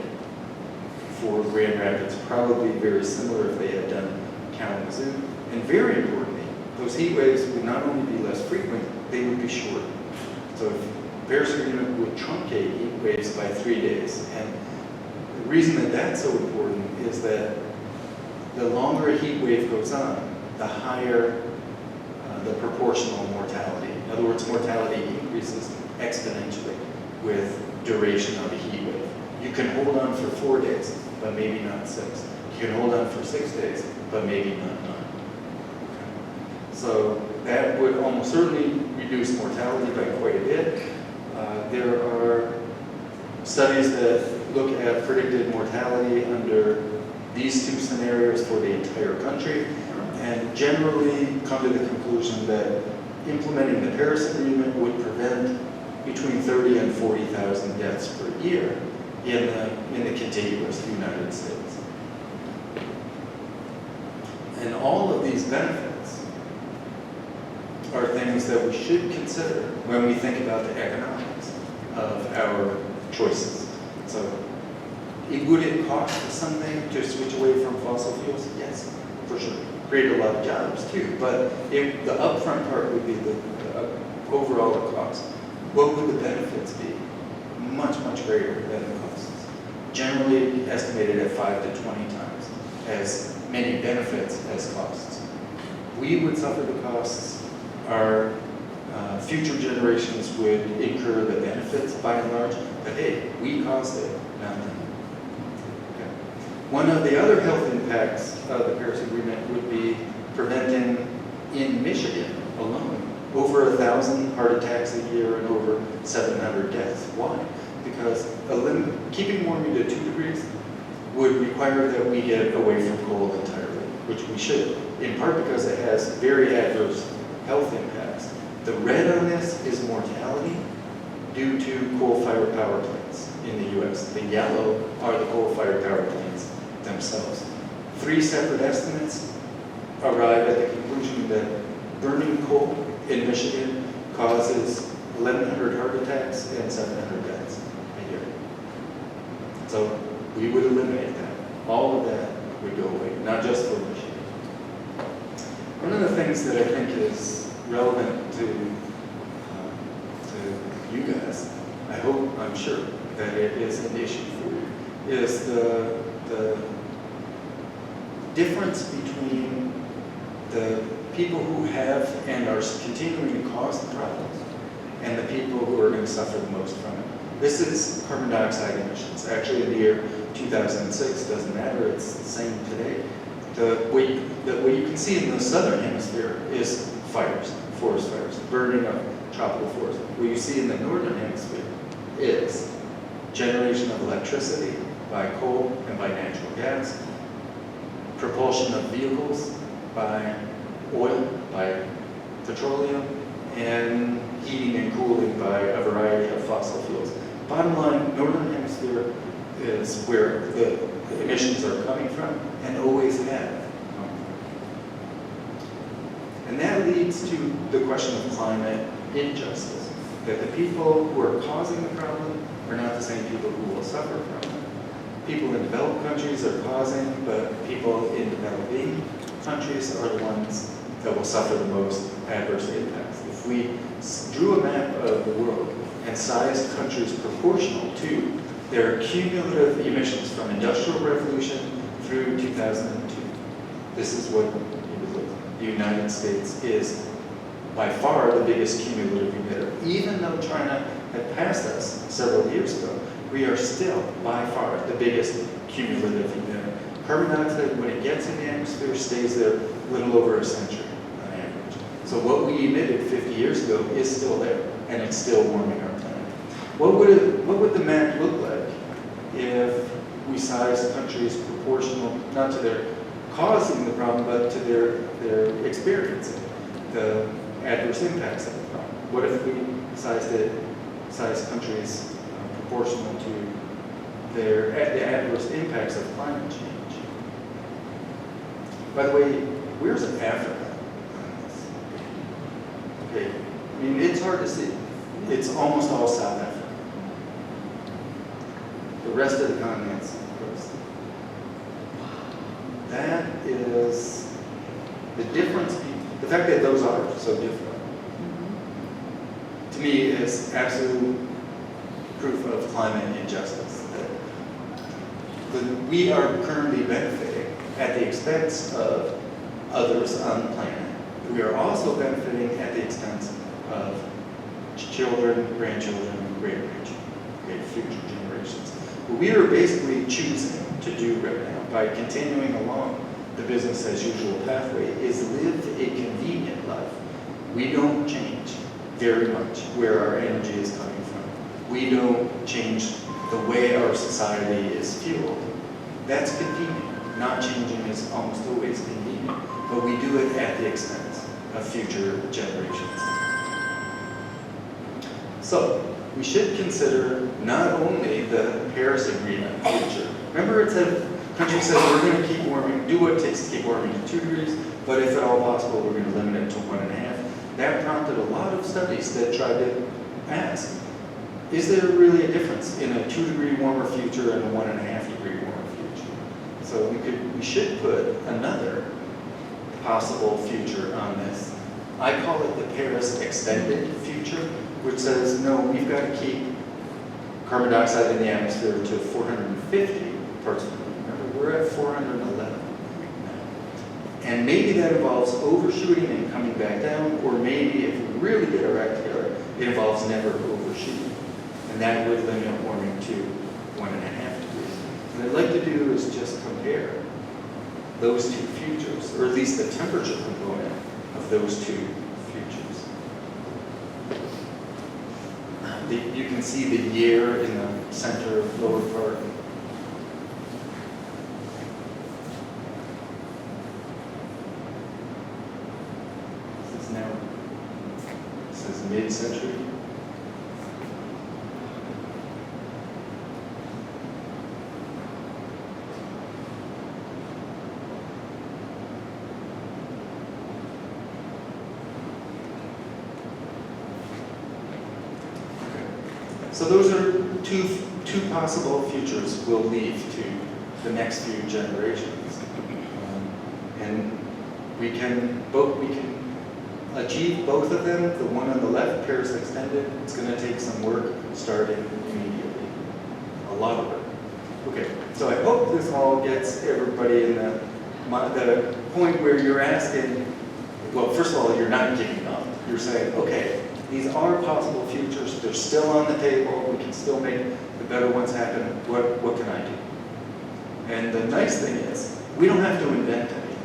for Grand Rapids, probably very similar if they had done Kalamazoo. And very importantly, those heat waves would not only be less frequent, they would be shorter. So if Paris Agreement would truncate heat waves by 3 days. And the reason that that's so important is that the longer a heat wave goes on, the higher the proportional mortality. In other words, mortality increases exponentially with duration of a heat wave. You can hold on for 4 days, but maybe not 6. You can hold on for 6 days, but maybe not 9. So that would almost certainly reduce mortality by quite a bit. There are studies that look at predicted mortality under these 2 scenarios for the entire country, and generally come to the conclusion that implementing the Paris Agreement would prevent between 30 and 40,000 deaths per year in the contiguous United States. And all of these benefits are things that we should consider when we think about the economics of our choices. So, would it cost us something to switch away from fossil fuels? Yes, for sure. Create a lot of jobs too, but the upfront part would be the overall cost. What would the benefits be? Much, much greater than the costs. Generally estimated at 5 to 20 times as many benefits as costs. We would suffer the costs. Our future generations would incur the benefits by and large, but hey, we caused it, not them. Okay. One of the other health impacts of the Paris Agreement would be preventing, in Michigan alone, over 1,000 heart attacks a year and over 700 deaths. Why? Because keeping warming to 2 degrees would require that we get away from coal entirely, which we should, in part because it has very adverse health impacts. The red on this is mortality due to coal-fired power plants in the U.S. The yellow are the coal-fired power plants themselves. 3 separate estimates arrive at the conclusion that burning coal in Michigan causes 1,100 heart attacks and 700 deaths a year. So we would eliminate that. All of that would go away, not just for Michigan. One of the things that I think is relevant to you guys, I hope, I'm sure, that it is an issue for you, is the difference between the people who have and are continuing to cause the problems and the people who are going to suffer the most from it. This is carbon dioxide emissions. Actually, in the year 2006, doesn't matter, it's the same today. What you can see in the southern hemisphere is fires, forest fires, burning of tropical forests. What you see in the northern hemisphere is generation of electricity by coal and by natural gas, propulsion of vehicles by oil, by petroleum, and heating and cooling by a variety of fossil fuels. Bottom line, northern hemisphere is where the emissions are coming from and always have. And that leads to the question of climate injustice, that the people who are causing the problem are not the same people who will suffer from it. People in developed countries are causing, but people in developing countries are the ones that will suffer the most adverse impacts. If we drew a map of the world and sized countries proportional to their cumulative emissions from industrial revolution through 2002, this is what it would look like. The United States is by far the biggest cumulative emitter. Even though China had passed us several years ago, we are still by far the biggest cumulative emitter. Carbon dioxide, when it gets in the atmosphere, stays there a little over a century on average. So what we emitted 50 years ago is still there, and it's still warming our planet. What would the map look like if we sized countries proportional, not to their causing the problem, but to their experiencing the adverse impacts of the problem? What if we sized countries proportional to the adverse impacts of climate change? By the way, where's Africa on this? Okay, I mean, it's hard to see. It's almost all South Africa. The rest of the continent's coast. That is the difference. The fact that those are so different, to me, is absolute proof of climate injustice. That we are currently benefiting at the expense of others on the planet. We are also benefiting at the expense of children, grandchildren, great future generations. What we are basically choosing to do right now by continuing along the business as usual pathway is live a convenient life. We don't change very much where our energy is coming from. We don't change the way our society is fueled. That's convenient. Not changing is almost always convenient, but we do it at the expense of future generations. So, we should consider not only the Paris Agreement future. Remember, it said, country said we're going to keep warming, do what it takes to keep warming to 2 degrees, but if at all possible, we're going to limit it to 1.5. That prompted a lot of studies that tried to ask, is there really a difference in a 2 degree warmer future and a 1.5 degree warmer future? So we should put another possible future on this. I call it the Paris extended future, which says, no, we've got to keep carbon dioxide in the atmosphere to 450 parts per million. Remember, we're at 411 now. And maybe that involves overshooting and coming back down, or maybe if we really get our act together, it involves never overshooting. And that would limit warming to 1.5 degrees. What I'd like to do is just compare those two futures, or at least the temperature component of those two futures. You can see the year in the center lower part. This is mid-century. So those are two possible futures we'll leave to the next few generations, and we can achieve both of them. The one on the left, Paris extended, it's going to take some work starting immediately, a lot of work. Okay, so I hope this all gets everybody in the point where you're asking. Well, first of all, you're not giving up. You're saying, okay, these are possible futures. They're still on the table. We can still make the better ones happen. What can I do? And the nice thing is, we don't have to invent anything.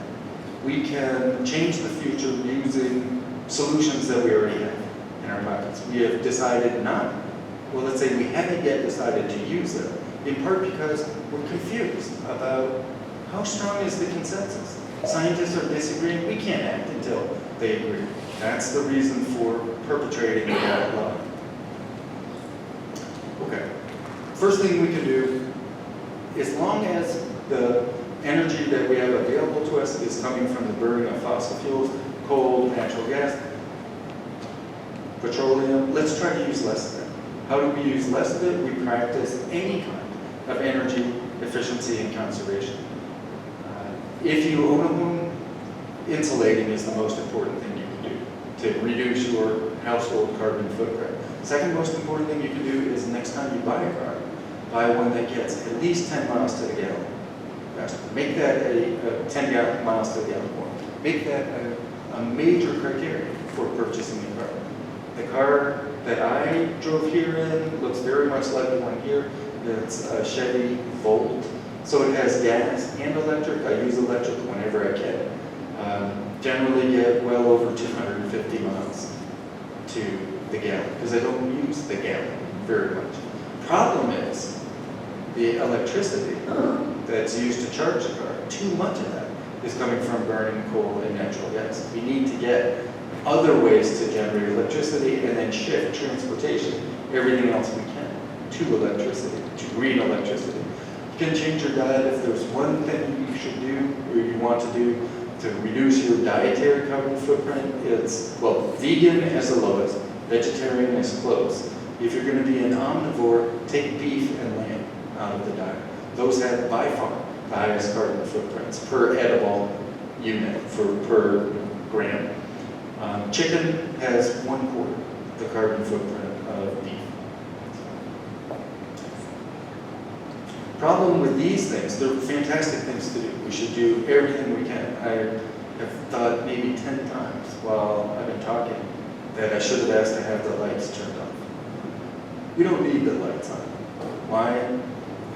We can change the future using solutions that we already have in our pockets. We have decided not, well, let's say we haven't yet decided to use them, in part because we're confused about how strong is the consensus. Scientists are disagreeing. We can't act until they agree. That's the reason for perpetrating that law. Okay. First thing we can do, as long as the energy that we have available to us is coming from the burning of fossil fuels, coal, natural gas, petroleum, let's try to use less of it. How do we use less of it? We practice any kind of energy efficiency and conservation. If you own a home, insulating is the most important thing you can do to reduce your household carbon footprint. Second most important thing you can do is next time you buy a car, buy one that gets at least 10 miles to the gallon. Make that a 10 miles to the gallon more. Make that a major criteria for purchasing a car. The car that I drove here in looks very much like the one here. It's a Chevy Volt. So it has gas and electric. I use electric whenever I can. Generally get well over 250 miles to the gallon because I don't use the gallon very much. Problem is the electricity that's used to charge the car. Too much of that is coming from burning coal and natural gas. We need to get other ways to generate electricity and then shift transportation, everything else we can, to electricity, to green electricity. You can change your diet if there's one thing you should do or you want to do to reduce your dietary carbon footprint. It's, well, vegan as the lowest, Vegetarian is close. If you're going to be an omnivore, take beef and lamb out of the diet. Those have by far the highest carbon footprints per edible unit per gram. Chicken has 1/4 the carbon footprint of beef. Problem with these things, they're fantastic things to do. We should do everything we can. I have thought maybe 10 times while I've been talking that I should have asked to have the lights turned off. We don't need the lights on. Why?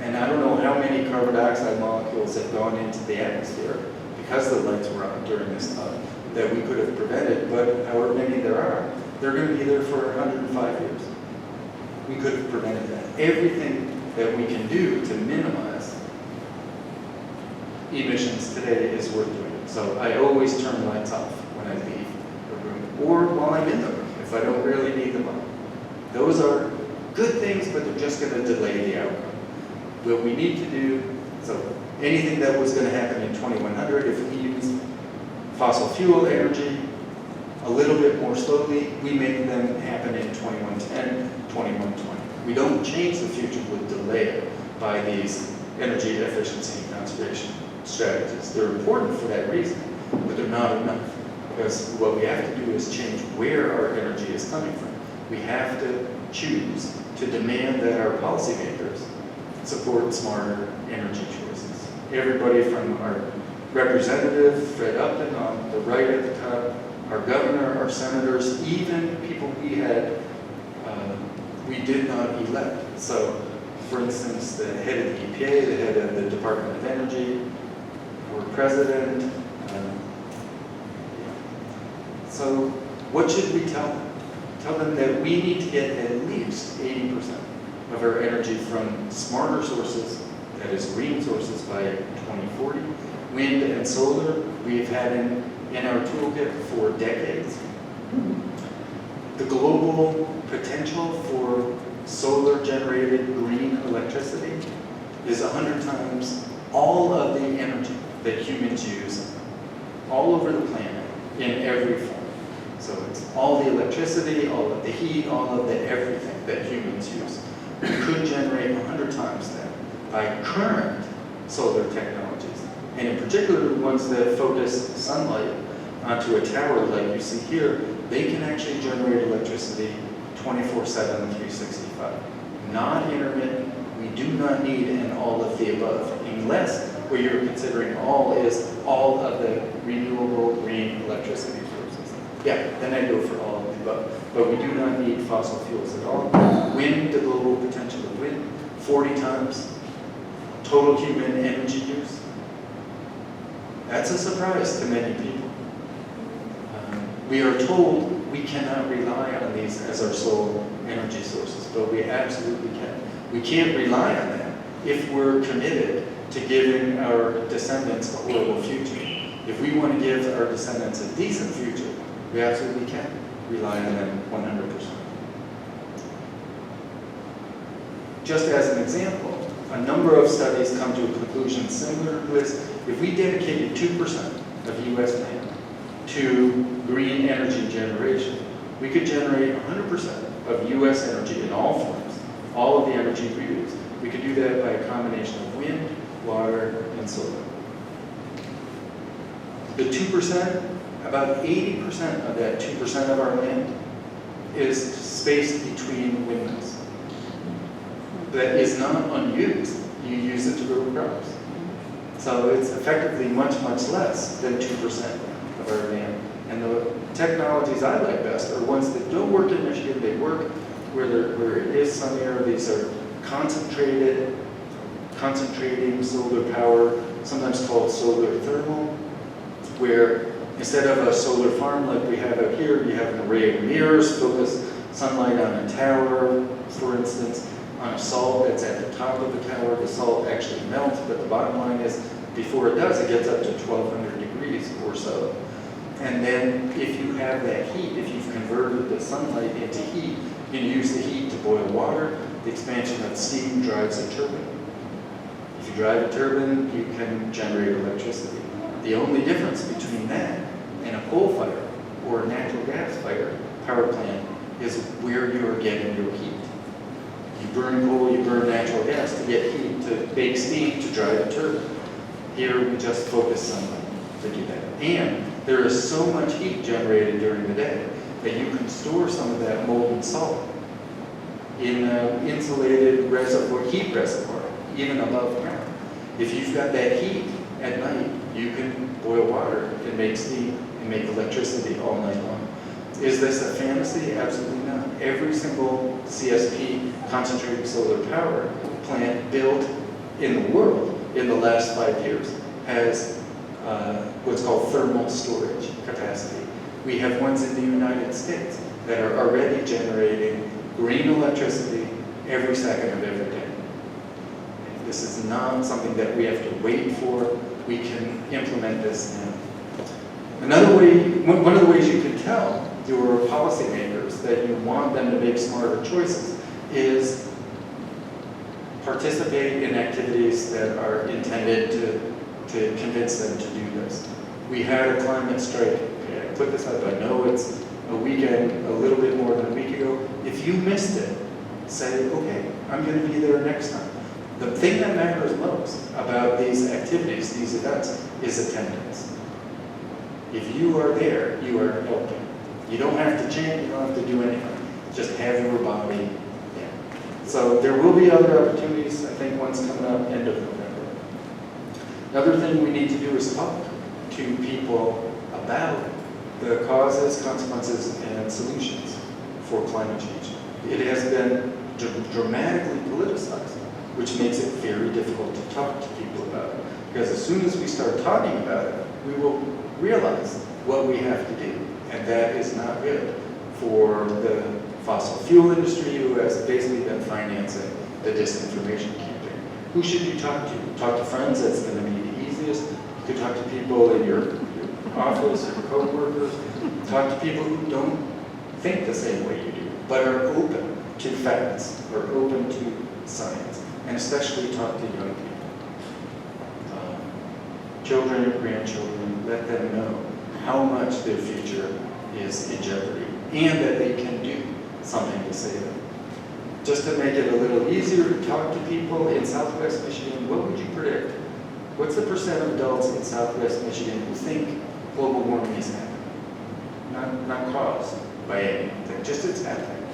And I don't know how many carbon dioxide molecules have gone into the atmosphere because the lights were on during this time that we could have prevented, but however many there are, they're going to be there for 105 years. We could have prevented that. Everything that we can do to minimize emissions today is worth doing. So I always turn lights off when I leave the room, or while I'm in the room, if I don't really need them on. Those are good things, but they're just going to delay the outcome. What we need to do, so anything that was going to happen in 2100, if we use fossil fuel energy a little bit more slowly, we make them happen in 2110, 2120. We don't change the future, we delay it by these energy efficiency and conservation strategies. They're important for that reason, but they're not enough. Because what we have to do is change where our energy is coming from. We have to choose to demand that our policymakers support smarter energy choices. Everybody from our representative, Fred Upton on the right at the top, our governor, our senators, even people we did not elect. So, for instance, the head of the EPA, the head of the Department of Energy, or president. So, what should we tell them? Tell them that we need to get at least 80% of our energy from smarter sources, that is green sources, by 2040. Wind and solar we've had in our toolkit for decades. The global potential for solar-generated green electricity is 100 times all of the energy that humans use all over the planet in every form. So it's all the electricity, all of the heat, all of the everything that humans use. We could generate 100 times that by current solar technologies, and in particular the ones that focus sunlight onto a tower like you see here. They can actually generate electricity 24/7, 365. Non-intermittent, we do not need an all of the above, unless what you're considering all is all of the renewable green electricity sources. Yeah, then I go for all of the above. But we do not need fossil fuels at all. Wind, the global potential of wind, 40 times total human energy use. That's a surprise to many people. We are told we cannot rely on these as our sole energy sources, but we absolutely can. We can't rely on that if we're committed to giving our descendants a horrible future. If we want to give our descendants a decent future, we absolutely can rely on them 100%. Just as an example, a number of studies come to a conclusion similar to this. If we dedicated 2% of U.S. land to green energy generation, we could generate 100% of U.S. energy in all forms, all of the energy we use. We could do that by a combination of wind, water, and solar. The 2%, about 80% of that 2% of our land is spaced between windmills. That is not unused. You use it to grow crops. So it's effectively much, much less than 2% of our land. And the technologies I like best are ones that don't work in Michigan. They work where it is sunnier. These are concentrating solar power, sometimes called solar thermal, where instead of a solar farm like we have out here, you have an array of mirrors, focus sunlight on a tower, for instance, on a salt that's at the top of the tower. The salt actually melts, but the bottom line is, before it does, it gets up to 1,200 degrees or so. And then if you have that heat, if you've converted the sunlight into heat, you can use the heat to boil water. The expansion of steam drives a turbine. If you drive a turbine, you can generate electricity. The only difference between that and a coal fire or a natural gas fire power plant is where you are getting your heat. You burn coal, you burn natural gas to get heat, to make steam, to drive a turbine. Here we just focus sunlight to do that. And there is so much heat generated during the day that you can store some of that molten salt in an insulated reservoir, heat reservoir, even above ground. If you've got that heat at night, you can boil water and make steam and make electricity all night long. Is this a fantasy? Absolutely not. Every single CSP, concentrated solar power plant built in the world in the last 5 years has what's called thermal storage capacity. We have ones in the United States that are already generating green electricity every second of every day. This is not something that we have to wait for. We can implement this now. Another way, one of the ways you can tell your policymakers that you want them to make smarter choices is participate in activities that are intended to convince them to do this. We had a climate strike. I put this up. I know it's a weekend, a little bit more than a week ago. If you missed it, say, okay, I'm going to be there next time. The thing that matters most about these activities, these events, is attendance. If you are there, you are helping. You don't have to chant, you don't have to do anything. Just have your body. Yeah. So there will be other opportunities. I think one's coming up end of November. Another thing we need to do is talk to people about the causes, consequences, and solutions for climate change. It has been dramatically politicized, which makes it very difficult to talk to people about it. Because as soon as we start talking about it, we will realize what we have to do. And that is not good for the fossil fuel industry, who has basically been financing the disinformation campaign. Who should you talk to? Talk to friends, that's going to be the easiest. You could talk to people in your office, or co-workers. Talk to people who don't think the same way you do, but are open to facts, or open to science, and especially talk to young people. Children and grandchildren, let them know how much their future is in jeopardy, and that they can do something to save it. Just to make it a little easier to talk to people in Southwest Michigan, what would you predict? What's the percent of adults in Southwest Michigan who think global warming is happening? Not caused by anything, just it's happening.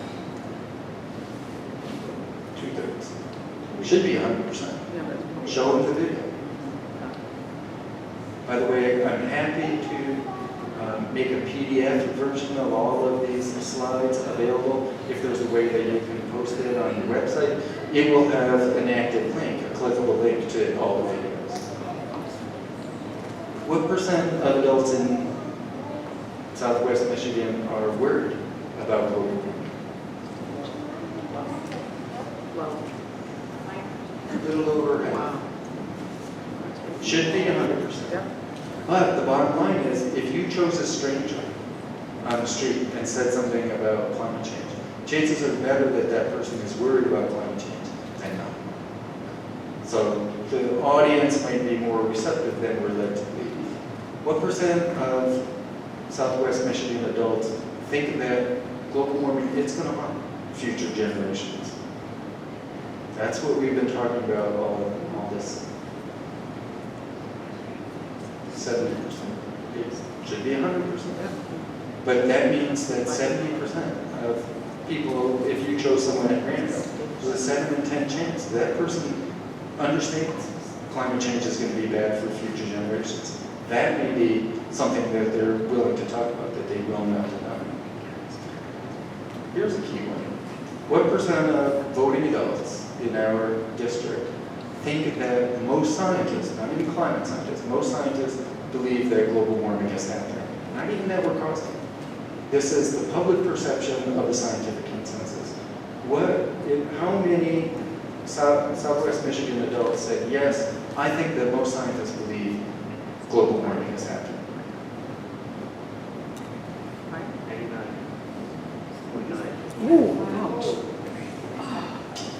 2/3. We should be 100%. Show them the video. By the way, I'm happy to make a PDF version of all of these slides available. If there's a way that you can post it on your website, it will have an active link, a clickable link to all the videos. What percent of adults in Southwest Michigan are worried about global warming? A little over half. Should be 100%. But the bottom line is, if you chose a stranger on the street and said something about climate change, chances are better that that person is worried about climate change than not. So the audience might be more receptive than we're led to believe. What percent of Southwest Michigan adults think that global warming is going to harm future generations? That's what we've been talking about all this. 70%. It should be 100%. But that means that 70% of people, if you chose someone at random, there's a 7 in 10 chance that person understands climate change is going to be bad for future generations. That may be something that they're willing to talk about, that they will not deny. Here's a key one. What percent of voting adults in our district think that most scientists, not even climate scientists, most scientists believe that global warming is happening, not even that we're causing it? This is the public perception of the scientific consensus. How many Southwest Michigan adults said, yes, I think that most scientists believe global warming is happening? 89.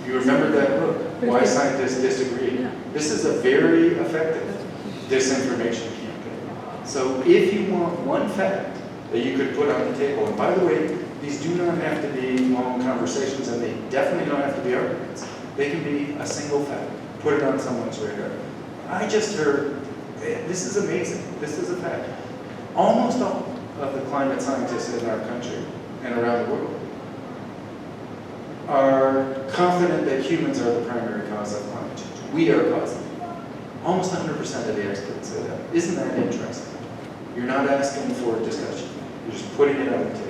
You remember that book, Why Scientists Disagree? This is a very effective disinformation campaign. So if you want one fact that you could put on the table, and by the way, These do not have to be long conversations, and they definitely don't have to be arguments. They can be a single fact. Put it on someone's radar. I just heard, this is amazing. This is a fact. Almost all of the climate scientists in our country and around the world are confident that humans are the primary cause of climate change. We are causing it. Almost 100% of the experts say that. Isn't that interesting? You're not asking for a discussion. You're just putting it on the table.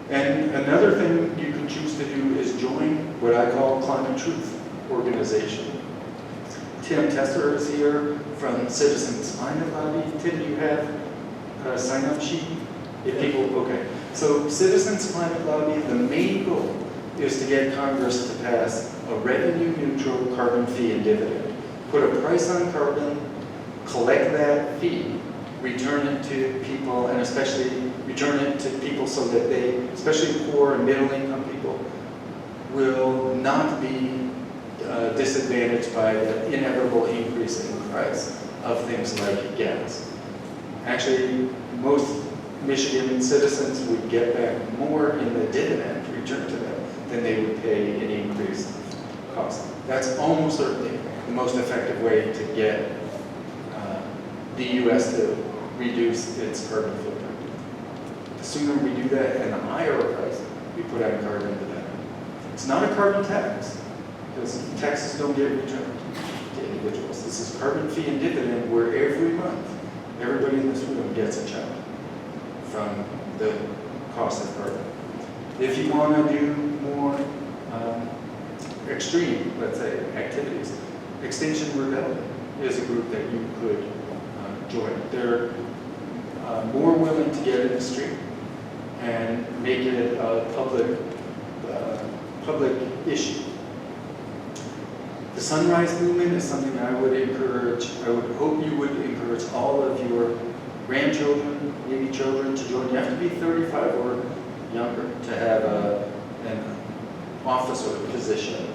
And another thing you can choose to do is join what I call Climate Truth Organization. Tim Tesser is here from Citizens Climate Lobby. Tim, do you have a sign-up sheet? If people, okay. So Citizens Climate Lobby, the main goal is to get Congress to pass a revenue-neutral carbon fee and dividend. Put a price on carbon, collect that fee, return it to people, and especially return it to people so that they, especially poor and middle-income people, will not be disadvantaged by the inevitable increase in the price of things like gas. Actually, most Michigan citizens would get back more in the dividend returned to them than they would pay in increased cost. That's almost certainly the most effective way to get the U.S. to reduce its carbon footprint. The sooner we do that and the higher price we put on carbon, the better. It's not a carbon tax, because taxes don't get returned to individuals. This is carbon fee and dividend, where every month everybody in this room gets a check from the cost of carbon. If you want to do more extreme, let's say, activities, Extinction Rebellion is a group that you could join. They're more willing to get in the street and make it a public issue. The Sunrise Movement is something I would encourage. I would hope you would encourage all of your grandchildren, maybe children, to join. You have to be 35 or younger to have an office or position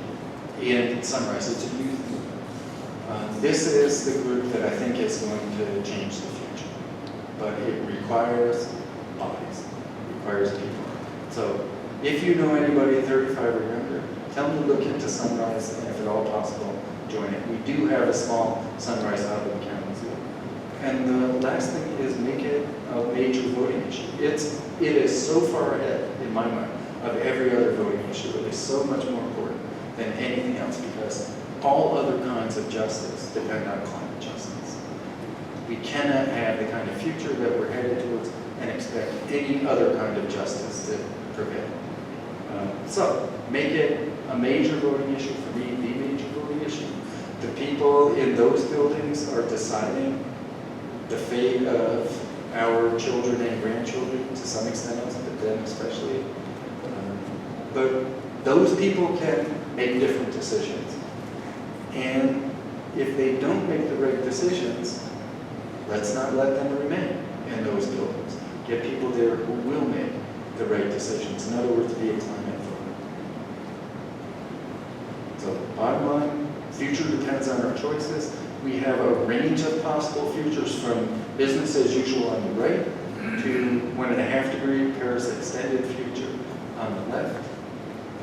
in Sunrise. It's a youth movement. This is the group that I think is going to change the future. But it requires bodies, it requires people. So if you know anybody 35 or younger, tell them to look into Sunrise, and if at all possible, join it. We do have a small Sunrise out in Kansas. And the last thing is make it a major voting issue. It is so far ahead, in my mind, of every other voting issue. It is so much more important than anything else, because all other kinds of justice depend on climate justice. We cannot have the kind of future that we're headed towards and expect any other kind of justice to prevail. So make it a major voting issue. For me, the major voting issue. The people in those buildings are deciding the fate of our children and grandchildren, to some extent, but them especially. But those people can make different decisions. And if they don't make the right decisions, let's not let them remain in those buildings. Get people there who will make the right decisions. In other words, be a climate voter. So bottom line, future depends on our choices. We have a range of possible futures, from business as usual on the right to 1.5 degree Paris extended future on the left.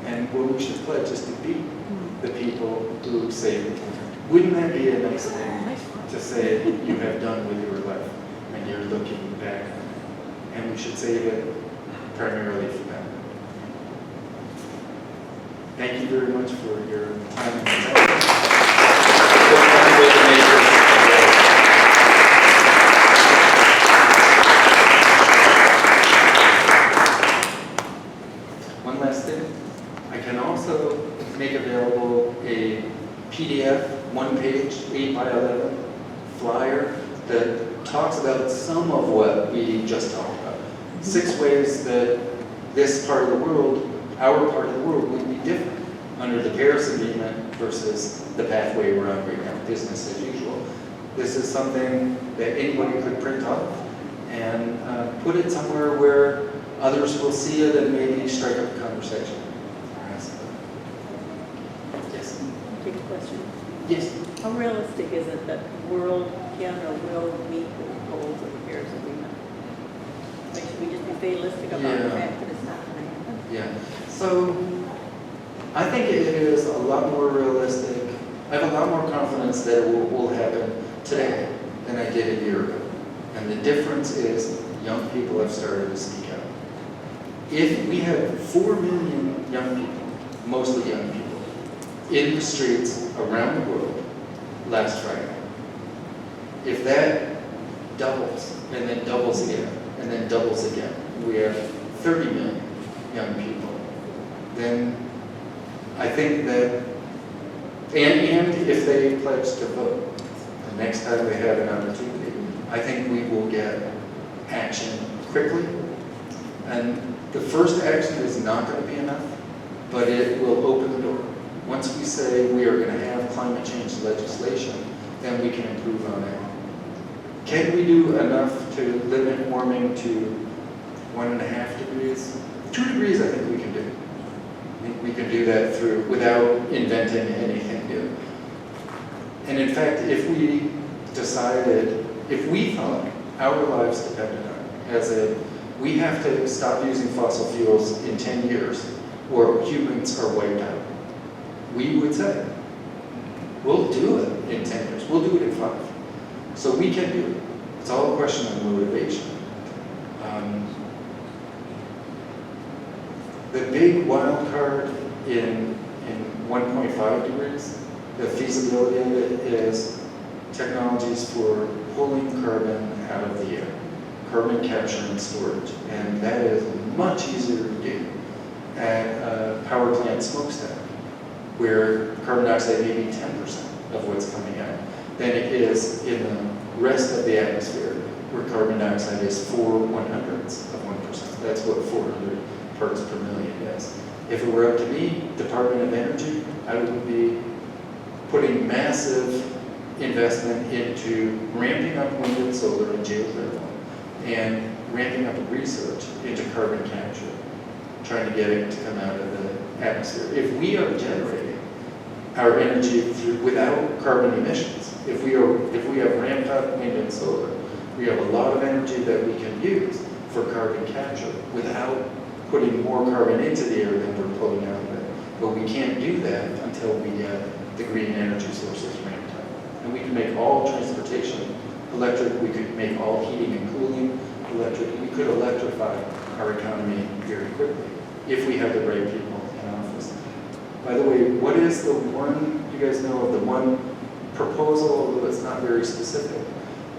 And what we should pledge is to be the people who save the planet. Wouldn't that be a nice thing to say you have done with your life and you're looking back on it? And we should save it primarily for them. Thank you very much for your time and attention. One last thing, I can also make available a PDF, 1-page, 8x11 flyer that talks about some of what we just talked about. 6 ways that this part of the world, our part of the world, would be different under the Paris Agreement versus the pathway we're on right now, business as usual. This is something that anybody could print off and put it somewhere where others will see it and maybe strike up a conversation. Yes? Big question. Yes. How realistic is it that the world can or will meet the goals of the Paris Agreement? Like, should we just be fatalistic about Yeah. the fact that it's not going to happen. Yeah, so I think it is a lot more realistic. I have a lot more confidence that it will happen today than I did a year ago. And the difference is young people have started to speak out. If we had 4 million young people, mostly young people, in the streets around the world last Friday, if that doubles and then doubles again and then doubles again, we have 30 million young people, then I think that, and if they pledge to vote, the next time they have an opportunity, I think we will get action quickly. And the first action is not going to be enough, but it will open the door. Once we say we are going to have climate change legislation, then we can improve on it. Can we do enough to limit warming to 1.5 degrees? 2 degrees I think we can do. I think we can do that without inventing anything new. And in fact, if we decided, if we thought our lives depended on it, we have to stop using fossil fuels in 10 years or humans are wiped out, we would say, we'll do it in 10 years, we'll do it in 5. So we can do it. It's all a question of motivation. The big wild card in 1.5 degrees, the feasibility of it is technologies for pulling carbon out of the air, carbon capture and storage. And that is much easier to do at a power plant smokestack, where carbon dioxide may be 10% of what's coming out, than it is in the rest of the atmosphere, where carbon dioxide is 4/100ths of 1%. That's what 400 parts per million is. If it were up to me, Department of Energy, I would be putting massive investment into ramping up wind and solar and geothermal, and ramping up research into carbon capture, trying to get it to come out of the atmosphere. If we are generating our energy without carbon emissions, if we have ramped up wind and solar, we have a lot of energy that we can use for carbon capture without putting more carbon into the air than we're pulling out of it. But we can't do that until we get the green energy sources ramped up. And we can make all transportation electric, we could make all heating and cooling electric, we could electrify our economy very quickly if we have the right people in office. By the way, what is the one, you guys know of the one proposal, although it's not very specific,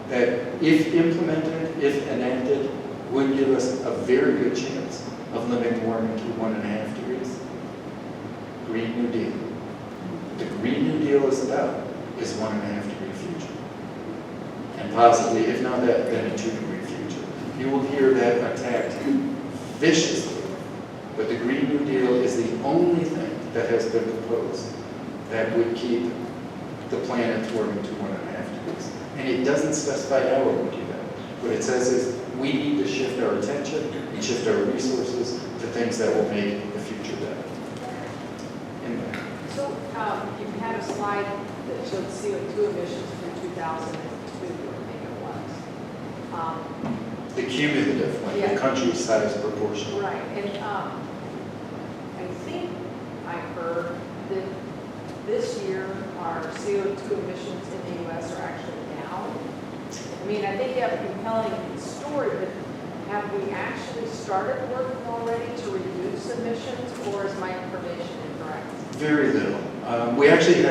that if implemented, if enacted, would give us a very good chance of limiting warming to 1.5 degrees? Green New Deal. The Green New Deal is about is 1.5 degree future. And possibly, if not that, then a 2 degree future. You will hear that attacked viciously. But the Green New Deal is the only thing that has been proposed that would keep the planet warming to 1.5 degrees. And it doesn't specify how it would do that. What it says is we need to shift our attention and shift our resources to things that will make the future better. So you had a slide that showed CO2 emissions from 2002, I think it was. The cumulative, like Yeah. the country size proportion. Right, and I think I heard that this year our CO2 emissions in the U.S. are actually down. I mean, I think you have a compelling story, but have we actually started working already to reduce emissions, or is my information incorrect? Very little. We actually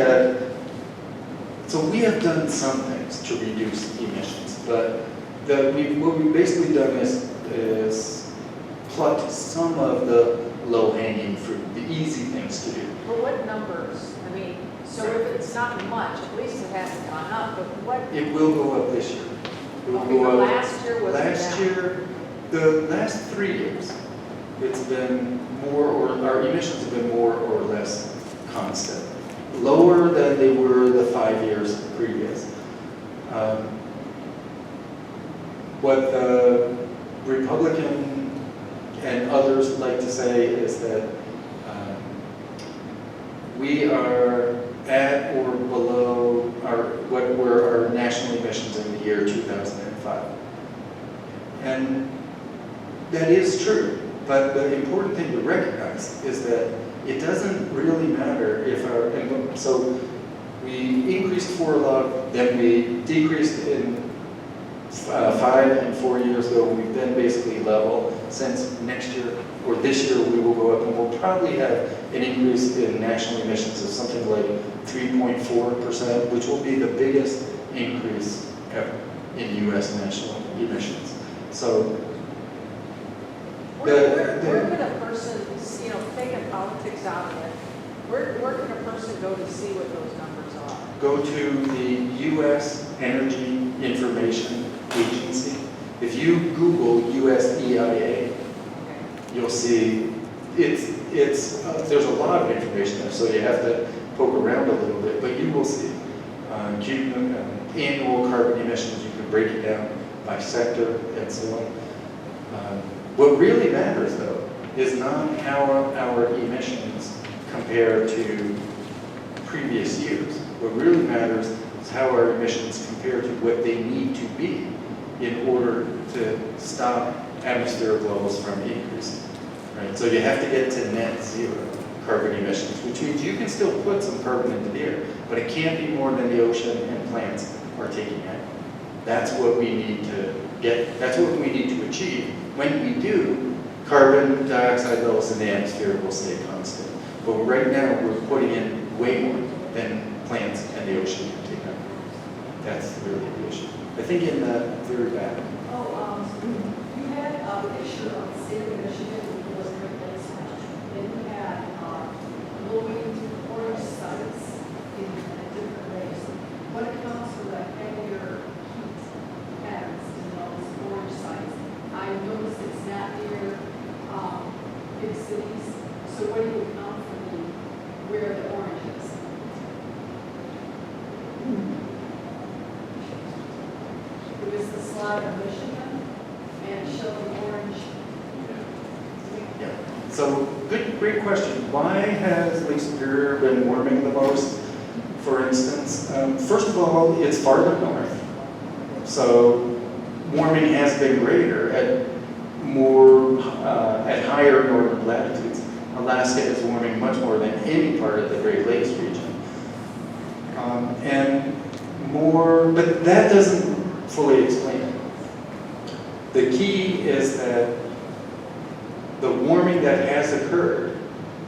so we have done some things to reduce emissions, but what we've basically done is plucked some of the low-hanging fruit, the easy things to do. Well, what numbers? I mean, so if it's not much, at least it hasn't gone up, but what? It will go up this year. It will Okay, go but up. last year was Last down. year, the last 3 years, it's been our emissions have been more or less constant. Lower than they were the 5 years previous. What the Republican and others like to say is that we are at or below what were our national emissions in the year 2005. And That is true, but the important thing to recognize is that it doesn't really matter if our, and so we increased for a lot, then we decreased in 5 and 4 years ago. We've been basically level. Since next year or this year we will go up, and we'll probably have an increase in national emissions of something like 3.4%, which will be the biggest increase ever in U.S. national emissions. So Where can a person, you know, taking politics out of it, where can a person go to see what those numbers are? go to the U.S. Energy Information Agency. If you Google USEIA, you'll see there's a lot of information there, so you have to poke around a little bit, but you will see annual carbon emissions. You can break it down by sector and so on. What really matters, though, is not how our emissions compare to previous years. What really matters is how our emissions compare to what they need to be in order to stop atmospheric levels from increasing. Right? So you have to get to net zero carbon emissions, which means you can still put some carbon into the air, but it can't be more than the ocean and plants are taking out. That's what we need to get, that's what we need to achieve. When we do, carbon dioxide levels in the atmosphere will stay constant. But right now, we're putting in way more than plants and the ocean can take out. That's really the issue. I think in the very back. You had a picture of the state of Michigan, which was very nice. And you had glowing orange sites in different ways. What accounts for the heavier heat patterns in those orange sites? I noticed it's not near big cities. So what do you account for where the orange is? It was the slide of Michigan and showed the orange. Yeah. So great question. Why has Lake Superior been warming the most? For instance, first of all, it's farther north. So warming has been greater at higher northern latitudes. Alaska is warming much more than any part of the Great Lakes region. But that doesn't fully explain it. The key is that the warming that has occurred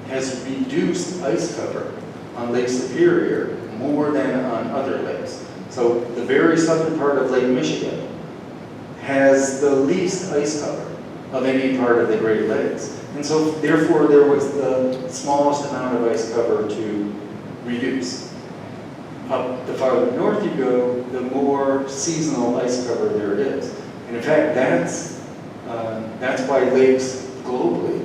has reduced ice cover on Lake Superior more than on other lakes. So the very southern part of Lake Michigan has the least ice cover of any part of the Great Lakes. And so therefore there was the smallest amount of ice cover to reduce. Up the farther north you go, the more seasonal ice cover there is. And in fact, that's why lakes globally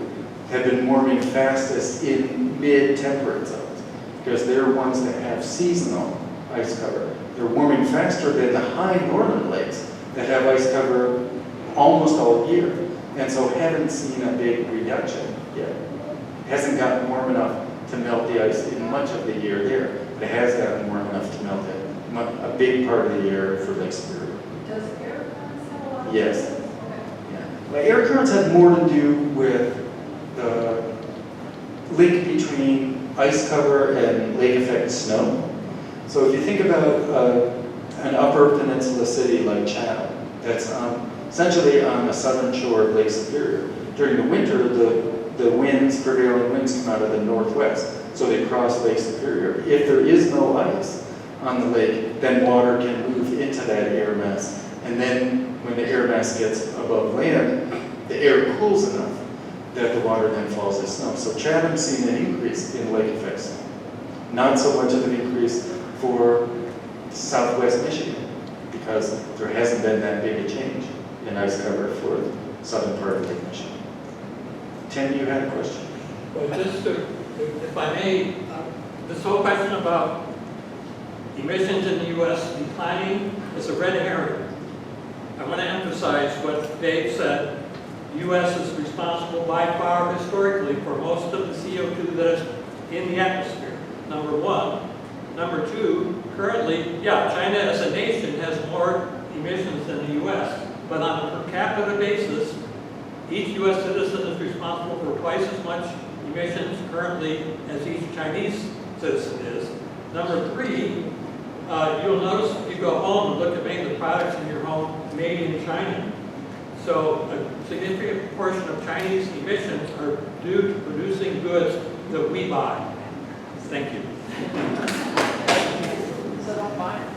have been warming fastest in mid-temperate zones, because they're ones that have seasonal ice cover. They're warming faster than the high northern lakes that have ice cover almost all year, and so haven't seen a big reduction yet. It hasn't gotten warm enough to melt the ice in much of the year there, but it has gotten warm enough to melt it a big part of the year for Lake Superior. Does air currents have a lot of Yes. Okay. Yeah. Well, air currents have more to do with the link between ice cover and lake effect snow. So if you think about an upper peninsula city like Chatham, that's essentially on the southern shore of Lake Superior, during the winter, the prevailing winds come out of the northwest, so they cross Lake Superior. If there is no ice on the lake, then water can move into that air mass, and then when the air mass gets above land, the air cools enough that the water then falls as snow. So Chatham's seen an increase in lake effect snow. Not so much of an increase for southwest Michigan, because there hasn't been that big a change in ice cover for the southern part of Lake Michigan. Tim, you had a question? Well, just if I may, this whole question about emissions in the U.S. declining is a red herring. I want to emphasize what Dave said. The U.S. is responsible by far historically for most of the CO2 that is in the atmosphere, number one. Number two, currently, China as a nation has more emissions than the U.S., but on a per capita basis, each U.S. citizen is responsible for twice as much emissions currently as each Chinese citizen is. Number three, you'll notice if you go home and look at many of the products in your home made in China. So a significant portion of Chinese emissions are due to producing goods that we buy. Thank you. So don't buy it.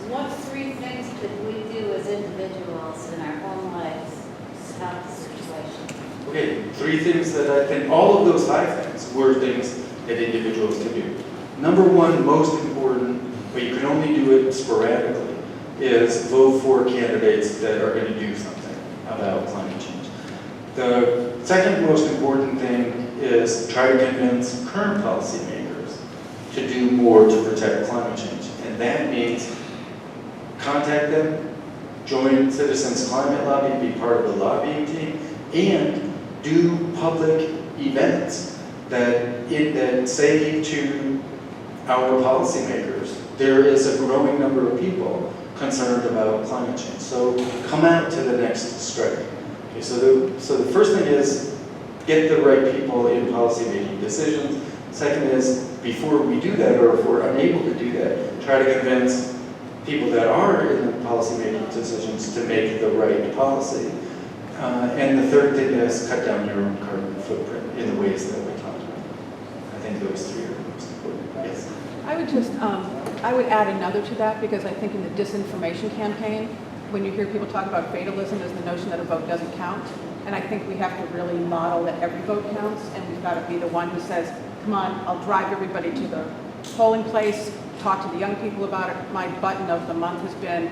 What three things could we do as individuals in our own lives to help the situation? Okay, 3 things that I think, all of those 5 things were things that individuals can do. Number 1, most important, but you can only do it sporadically, is vote for candidates that are going to do something about climate change. The second most important thing is try to convince current policymakers to do more to protect climate change. And that means contact them, join Citizens Climate Lobby, be part of the lobbying team, and do public events that say to our policymakers, there is a growing number of people concerned about climate change. So come out to the next strike. Okay, so the first thing is get the right people in policy making decisions. Second is, before we do that, or if we're unable to do that, try to convince people that are in the policy making decisions to make the right policy. And the third thing is cut down your own carbon footprint in the ways that we talked about. I think those 3 are the most important. Yes. I would just, I would add another to that, because I think in the disinformation campaign, when you hear people talk about fatalism, is the notion that a vote doesn't count. And I think we have to really model that every vote counts, and we've got to be the one who says, come on, I'll drive everybody to the polling place, talk to the young people about it. My button of the month has been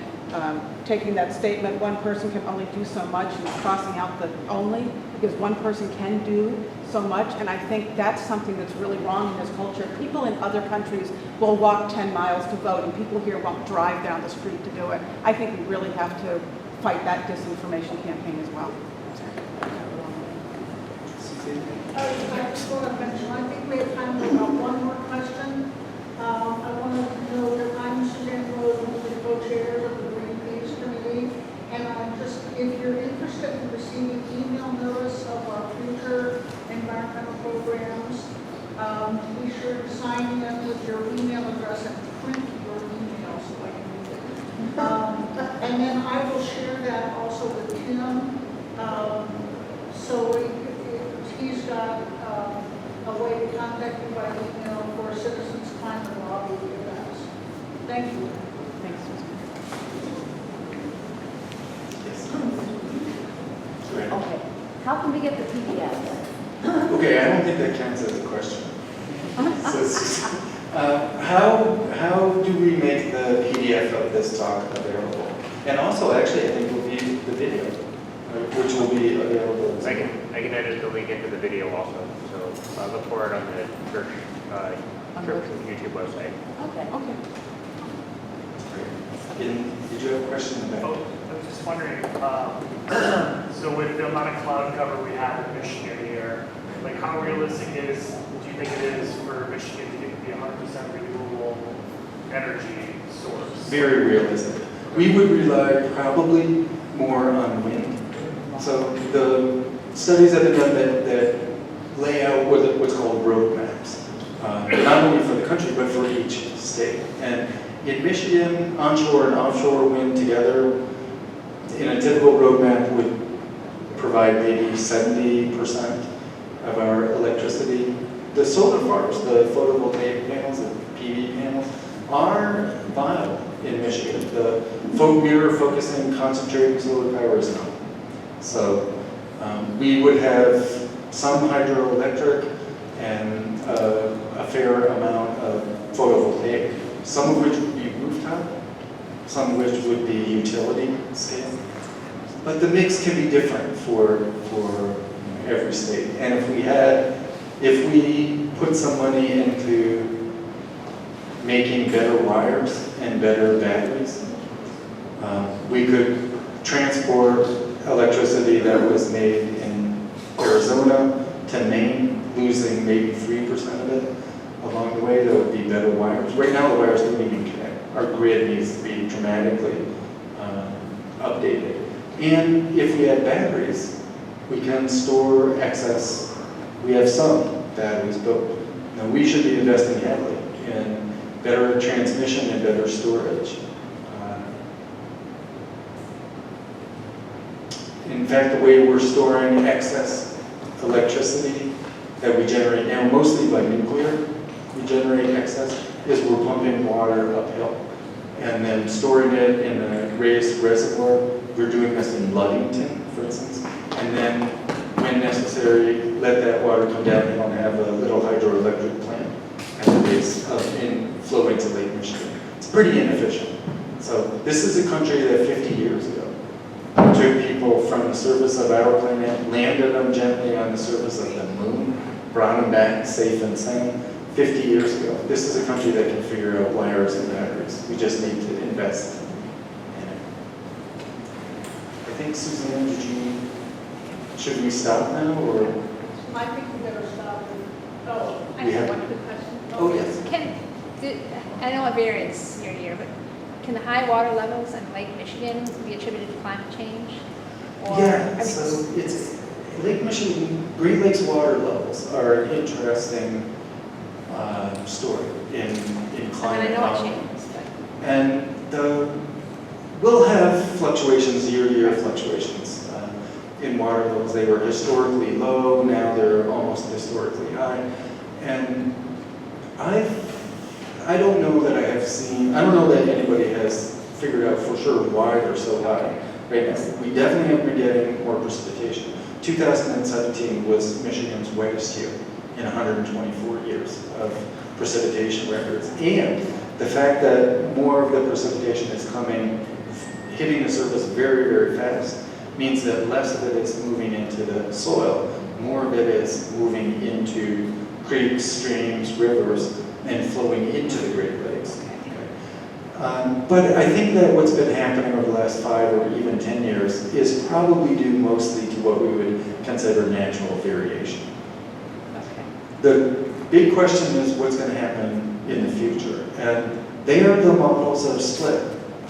taking that statement, one person can only do so much, and crossing out the only, because one person can do so much. And I think that's something that's really wrong in this culture. People in other countries will walk 10 miles to vote, and people here won't drive down the street to do it. I think we really have to fight that disinformation campaign as well. I just want to mention, I think we have time for about one more question. I want to know that I'm Suzanne Rose, one of the co-chairs of the Greenpeace Committee, and if you're interested in receiving email notice of our future environmental programs, be sure to sign in with your email address and print your email so I can read it. And then I will share that also with Tim. So he's got a way to contact you by email for Citizens Climate Lobby events. Thank you. Thanks, Susan. Yes. Okay, how can we get the PDF? Okay, I don't think that counts as a question. How do we make the PDF of this talk available? And also, actually, I think will be the video, which will be available. I can edit the link into the video also, so look for it on the church YouTube website. Okay. Okay. Did you have a question about? Oh, I was just wondering, so with the amount of cloud cover we have in Michigan here, like how realistic do you think it is for Michigan to be 100% renewable energy source? Very realistic. We would rely probably more on wind. So the studies have been done that lay out what's called roadmaps, not only for the country, but for each state. And in Michigan, onshore and offshore wind together, in a typical roadmap, would provide maybe 70% of our electricity. The solar farms, the photovoltaic panels, the PV panels, are viable in Michigan. We are focusing, concentrating solar power is not. So we would have some hydroelectric and a fair amount of photovoltaic, some of which would be rooftop, some of which would be utility scale. But the mix can be different for every state. And if we put some money into making better wires and better batteries, we could transport electricity that was made in Arizona to Maine, losing maybe 3% of it along the way. There would be better wires. Right now the wires don't even connect. Our grid needs to be dramatically updated And if we have batteries, we can store excess. We have some batteries, but now we should be investing heavily in better transmission and better storage. In fact, the way we're storing excess electricity that we generate now, mostly by nuclear, we generate excess, is we're pumping water uphill and then storing it in a raised reservoir. We're doing this in Ludington, for instance, and then when necessary, let that water come downhill and have a little hydroelectric plant at the base and flow into Lake Michigan. It's pretty inefficient. So this is a country that 50 years ago took people from the surface of our planet, landed them gently on the surface of the moon, brought them back safe and sound 50 years ago. This is a country that can figure out wires and batteries. We just need to invest in it. I think, Suzanne, should we stop now, or? I think we better stop. Oh, I have one quick question. Oh, yes. I know it varies year to year, but can the high water levels in Lake Michigan be attributed to climate change? Or, Yeah, I mean, so it's Lake Michigan, Great Lakes water levels are an interesting story in climate. I know it changes, but And we'll have fluctuations, year-to-year fluctuations in water levels. They were historically low, now they're almost historically high. And I don't know that I don't know that anybody has figured out for sure why they're so high right now. We definitely have been getting more precipitation. 2017 was Michigan's wettest year in 124 years of precipitation records. And the fact that more of the precipitation is hitting the surface very, very fast means that less of it is moving into the soil, more of it is moving into creeks, streams, rivers, and flowing into the Great Lakes. But I think that what's been happening over the last 5 or even 10 years is probably due mostly to what we would consider natural variation. The big question is what's going to happen in the future. And there the models are split.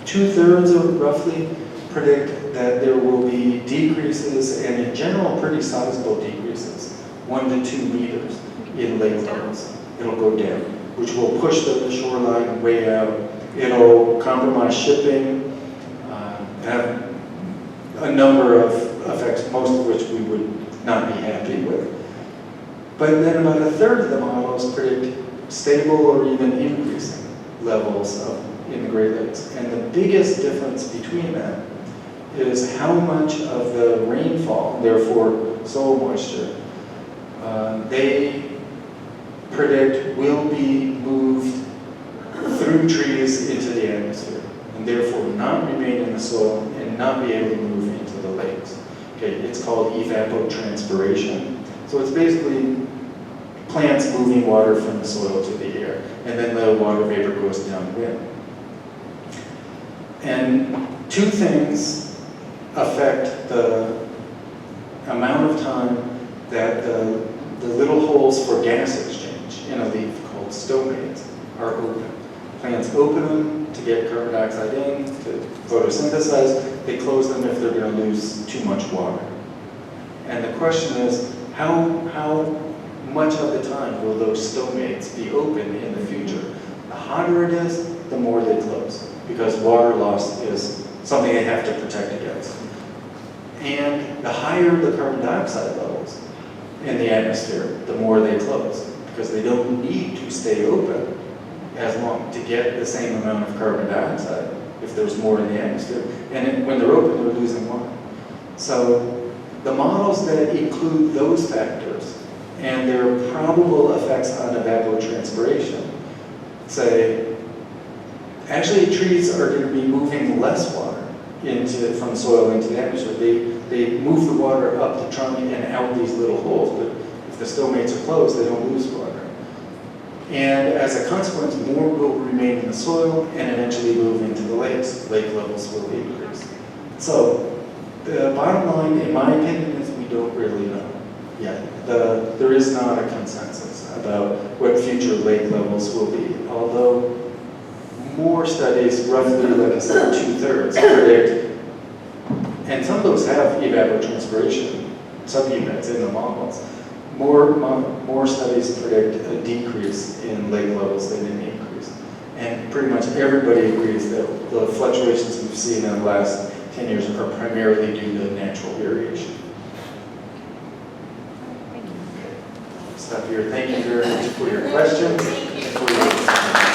2/3 of roughly predict that there will be decreases, and in general pretty sizable decreases, 1 to 2 meters in lake levels. It'll go down, which will push the shoreline way out. It'll compromise shipping, have a number of effects, most of which we would not be happy with. But then about 1/3 of the models predict stable or even increasing levels in the Great Lakes. And the biggest difference between that is how much of the rainfall, therefore soil moisture, they predict will be moved through trees into the atmosphere, and therefore not remain in the soil and not be able to move into the lakes. Okay, it's called evapotranspiration. So it's basically plants moving water from the soil to the air, and then the water vapor goes downwind. And 2 things affect the amount of time that the little holes for gas exchange in a leaf called stomates are open. Plants open them to get carbon dioxide in, to photosynthesize. They close them if they're going to lose too much water. And the question is, how much of the time will those stomates be open in the future? The hotter it is, the more they close, because water loss is something they have to protect against. And the higher the carbon dioxide levels in the atmosphere, the more they close, because they don't need to stay open as long to get the same amount of carbon dioxide if there's more in the atmosphere. And when they're open, they're losing water. So the models that include those factors and their probable effects on evapotranspiration say, actually trees are going to be moving less water from soil into the atmosphere. They move the water up the trunk and out these little holes, but if the stomates are closed, they don't lose water. And as a consequence, more will remain in the soil and eventually move into the lakes. Lake levels will increase. So the bottom line, in my opinion, is we don't really know yet. There is not a consensus about what future lake levels will be, although more studies, roughly, like I said, 2/3, predict And some of those have evapotranspiration sub-units in the models. More studies predict a decrease in lake levels than an increase. And pretty much everybody agrees that the fluctuations we've seen in the last 10 years are primarily due to natural variation. Thank you. Stop here. Thank you very much for your questions. Thank you. For your